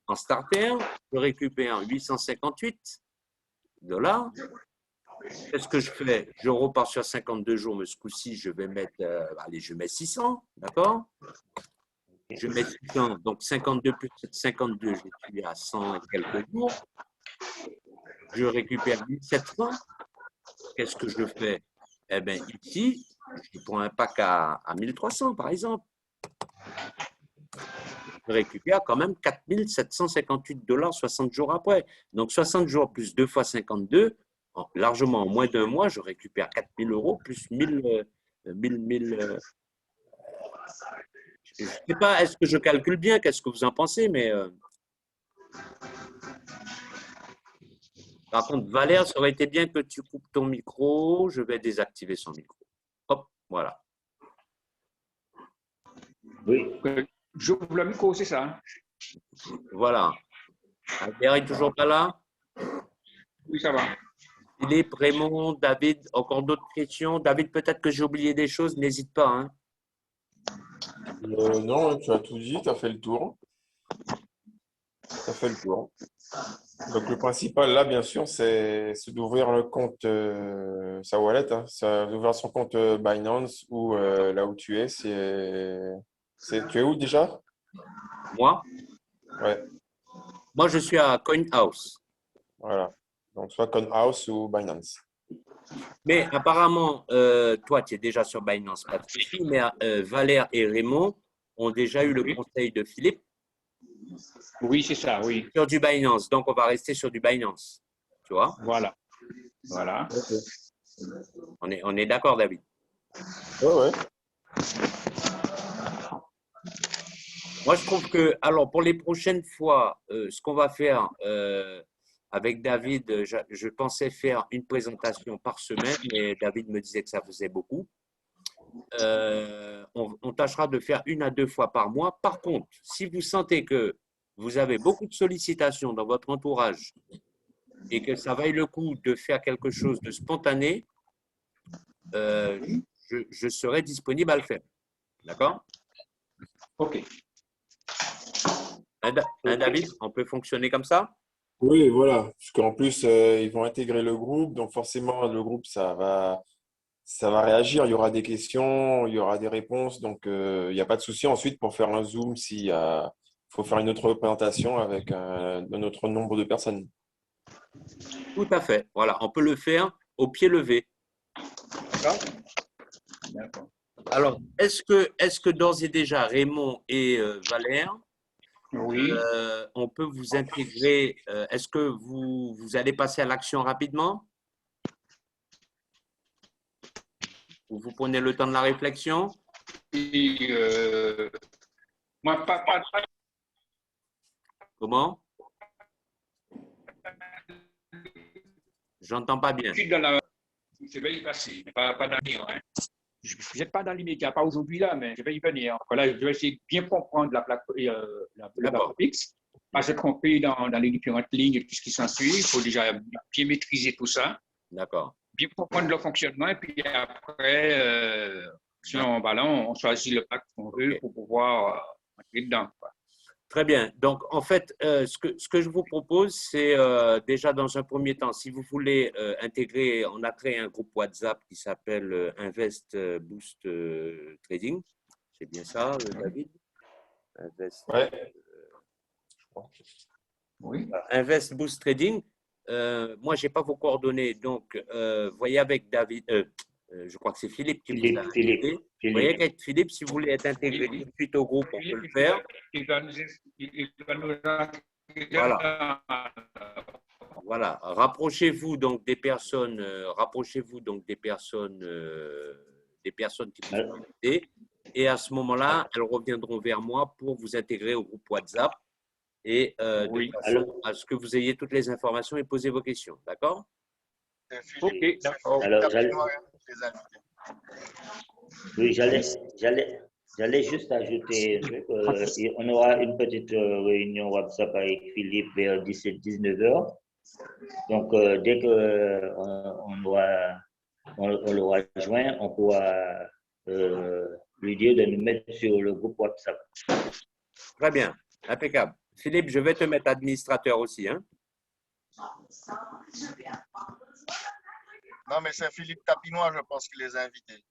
en starter, je récupère 858 $. Qu'est-ce que je fais? Je repars sur 52 jours, mais ce coup-ci, je vais mettre, allez, je mets 600, d'accord? Je mets 600, donc 52 plus 52, je suis à 100 et quelques jours. Je récupère 1700. Qu'est-ce que je fais? Eh bien, ici, je prends un pack à 1300, par exemple. Je récupère quand même 4 758 $, 60 jours après. Donc, 60 jours plus 2 fois 52, largement en moins d'un mois, je récupère 4 000 € plus 1000. Je ne sais pas, est-ce que je calcule bien? Qu'est-ce que vous en pensez? Mais par contre, Valère, ça aurait été bien que tu coupes ton micro. Je vais désactiver son micro. Hop, voilà. Oui. J'ouvre le micro, c'est ça? Voilà. Valère est toujours pas là? Oui, ça va. Philippe, Raymond, David, encore d'autres questions? David, peut-être que j'ai oublié des choses, n'hésite pas, hein. Non, tu as tout dit, tu as fait le tour. Donc, le principal, là, bien sûr, c'est d'ouvrir le compte, sa wallet, hein, d'ouvrir son compte Binance ou là où tu es. Tu es où déjà? Moi, Ouais, moi, je suis à CoinHouse. voilà. Donc, soit CoinHouse ou Binance. Mais apparemment, toi, tu es déjà sur Binance, pas de souci, mais Valère et Raymond ont déjà eu le Oui. conseil de Philippe Oui, c'est ça, oui. sur du Binance. Donc, on va rester sur du Binance. Tu vois? Voilà. Voilà. On est d'accord, David? Ouais. Moi, je trouve que, alors, pour les prochaines fois, ce qu'on va faire avec David, je pensais faire une présentation par semaine, mais David me disait que ça faisait beaucoup. On tâchera de faire 1 à 2 fois par mois. Par contre, si vous sentez que vous avez beaucoup de sollicitations dans votre entourage et que ça vaille le coup de faire quelque chose de spontané, je serai disponible à le faire. D'accord? OK. David, on peut fonctionner comme ça? Oui, voilà. Parce qu'en plus, ils vont intégrer le groupe. Donc, forcément, le groupe, ça va réagir. Il y aura des questions, il y aura des réponses. Donc, il n'y a pas de souci ensuite pour faire un Zoom s'il faut faire une autre représentation avec un autre nombre de personnes. Tout à fait. Voilà, on peut le faire au pied levé. D'accord. Alors, est-ce que d'ores et déjà, Raymond et Valère, Oui. on peut vous intégrer? Est-ce que vous allez passer à l'action rapidement? Ou vous prenez le temps de la réflexion? Et, moi, pas Comment? J'entends pas bien. dans la. Je vais y passer, mais pas dans l'immédiat. Hein. Je ne vais pas dans l'immédiat, pas aujourd'hui là, mais je vais y venir. Là, je vais essayer de bien comprendre la plaque fixe, pas se tromper dans les différentes lignes et tout ce qui s'ensuit. Il faut déjà bien maîtriser tout ça. D'accord. Bien comprendre le fonctionnement et puis après, si on choisit le pack qu'on veut pour pouvoir entrer dedans. Quoi. Très bien. Donc, en fait, ce que je vous propose, c'est déjà dans un premier temps, si vous voulez intégrer, on a créé un groupe WhatsApp qui s'appelle Invest Boost Trading. C'est bien ça, David? Invest, Ouais. Oui. Invest Boost Trading. Moi, je n'ai pas vos coordonnées. Donc, voyez avec David, je crois que c'est Philippe qui vous a invité. Voyez avec Philippe, si vous voulez être intégré tout de suite au groupe, on peut le faire. Il va nous Voilà. Rapprochez-vous donc des personnes, qui vous ont invité. Et à ce moment-là, elles reviendront vers moi pour vous intégrer au groupe WhatsApp et de façon à ce que vous ayez toutes les informations et poser vos questions. D'accord? OK, d'accord. Alors, oui, j'allais juste ajouter un truc. On aura une petite réunion WhatsApp avec Philippe vers 17-19 heures. Donc, dès qu'on l'aura joint, on pourra lui dire de nous mettre sur le groupe WhatsApp. Très bien, impeccable. Philippe, je vais te mettre administrateur aussi. Hein? Non, mais c'est Philippe Tapinois, je pense, qui les a invités.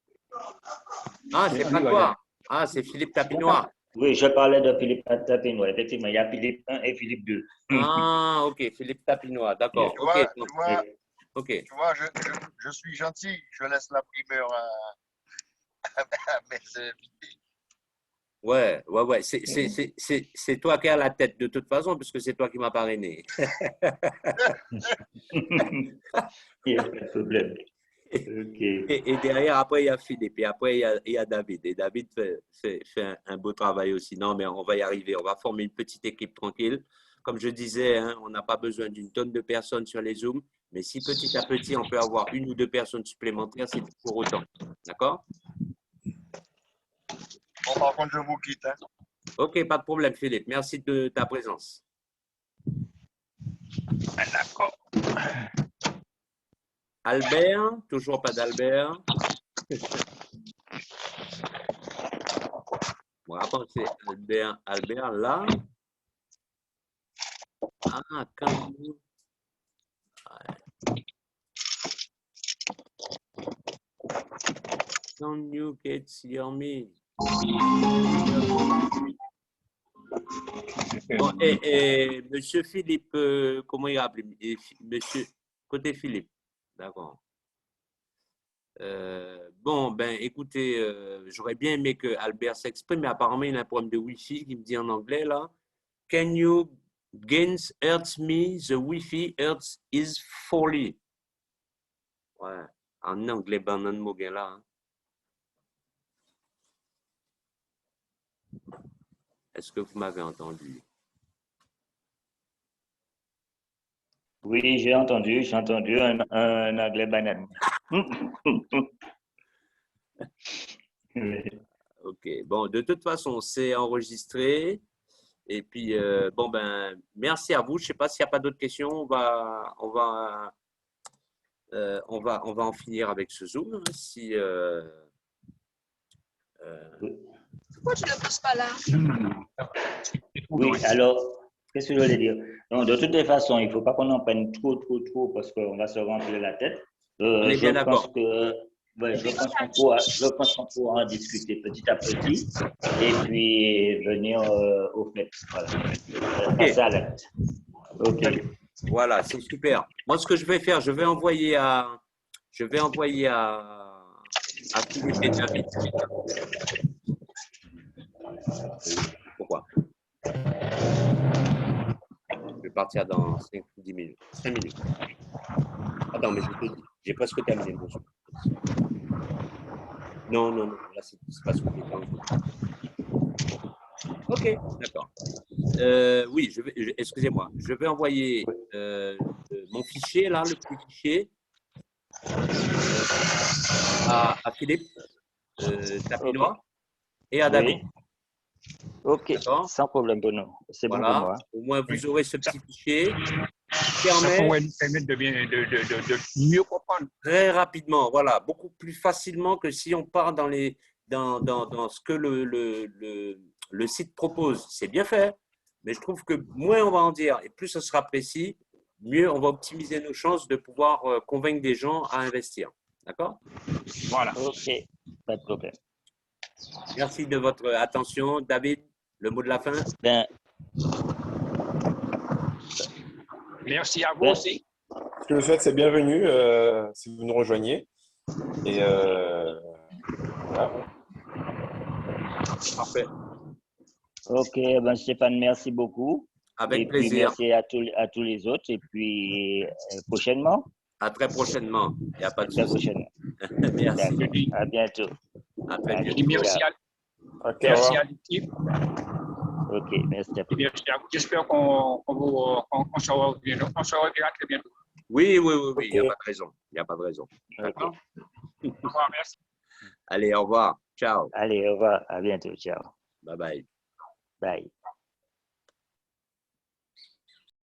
Ah, c'est pas toi. Ah, c'est Philippe Tapinois. Oui, je parlais de Philippe Tapinois. Effectivement, il y a Philippe 1 et Philippe 2. Ah, ok, Philippe Tapinois, d'accord. Tu Ok, vois, donc, ok. tu vois, je suis gentil, je laisse la primeur à mes invités. Ouais. C'est toi qui as la tête de toute façon, puisque c'est toi qui m'as parrainé. Il n'y a pas de problème. Ok. Et derrière, après, il y a Philippe. Et après, il y a David. Et David fait un beau travail aussi. Non, mais on va y arriver. On va former une petite équipe tranquille. Comme je disais, hein, on n'a pas besoin d'une tonne de personnes sur les Zooms. Mais si petit à petit, on peut avoir 1 ou 2 personnes supplémentaires, c'est pour autant. D'accord? Bon, par contre, je vous quitte. Hein. Ok, pas de problème, Philippe. Merci de ta présence. D'accord. Albert, toujours pas d'Albert. Bon, après, c'est Albert là. Ah, quand même. Can you get hear me? Bon, et Monsieur Philippe, comment il a appelé? Monsieur, côté Philippe. D'accord. Bon, ben écoutez, j'aurais bien aimé que Albert s'exprime, mais apparemment il a un problème de Wi-Fi qui me dit en anglais là. Can you gains hurts me? The Wi-Fi hurts is fully. Ouais, en anglais, banane moguin là. Hein. Est-ce que vous m'avez entendu? Oui, j'ai entendu un anglais banane. Ok, bon, de toute façon, c'est enregistré. Et puis, bon, ben, merci à vous. Je ne sais pas s'il n'y a pas d'autres questions. On va en finir avec ce Zoom. Hein, si, Pourquoi tu ne le poses pas là? Oui, alors, qu'est-ce que je voulais dire? Donc, de toutes les façons, il ne faut pas qu'on en prenne trop, parce qu'on va se remplir la tête. on est bien d'accord. Je pense qu'on pourra en discuter petit à petit et puis venir au fait. Voilà. Passer à l'acte. Ok. Voilà, c'est super. Moi, ce que je vais faire, je vais envoyer à Philippe et David. Pourquoi? Je vais partir dans 5-10 minutes. 5 minutes. Attends, mais je te dis, j'ai presque terminé mon Zoom. Non, là, c'est pas ce que j'ai fait. Ok, d'accord. Oui, excusez-moi, je vais envoyer mon fichier, là, le petit fichier, à Philippe Tapinois et à David. Ok, sans problème pour nous. C'est bon pour moi. Au moins, vous aurez ce petit fichier qui Ça permet nous permettre de mieux comprendre. très rapidement, voilà, beaucoup plus facilement que si on part dans ce que le site propose. C'est bien fait, mais je trouve que moins on va en dire et plus ce sera précis, mieux on va optimiser nos chances de pouvoir convaincre des gens à investir. D'accord? Voilà. Ok, pas de problème. Merci de votre attention. David, le mot de la fin? Ben, merci à vous aussi. Ce que je souhaite, c'est bienvenue si vous nous rejoignez. Et voilà. Parfait. ok, ben Stéphane, merci beaucoup. Avec et plaisir. Puis merci à tous les autres. Et puis prochainement. À très prochainement. Il n'y a pas de Très souci. prochainement. Merci. À bientôt. À très Allez, bientôt. Merci à l'équipe. Ok, merci à vous. J'espère qu'on se reverra très bientôt. Oui, il n'y a pas de raison. Il n'y a pas de raison. D'accord? Au revoir, merci. Allez, au revoir. Ciao. Allez, au revoir. À bientôt. Ciao. Bye bye. Bye.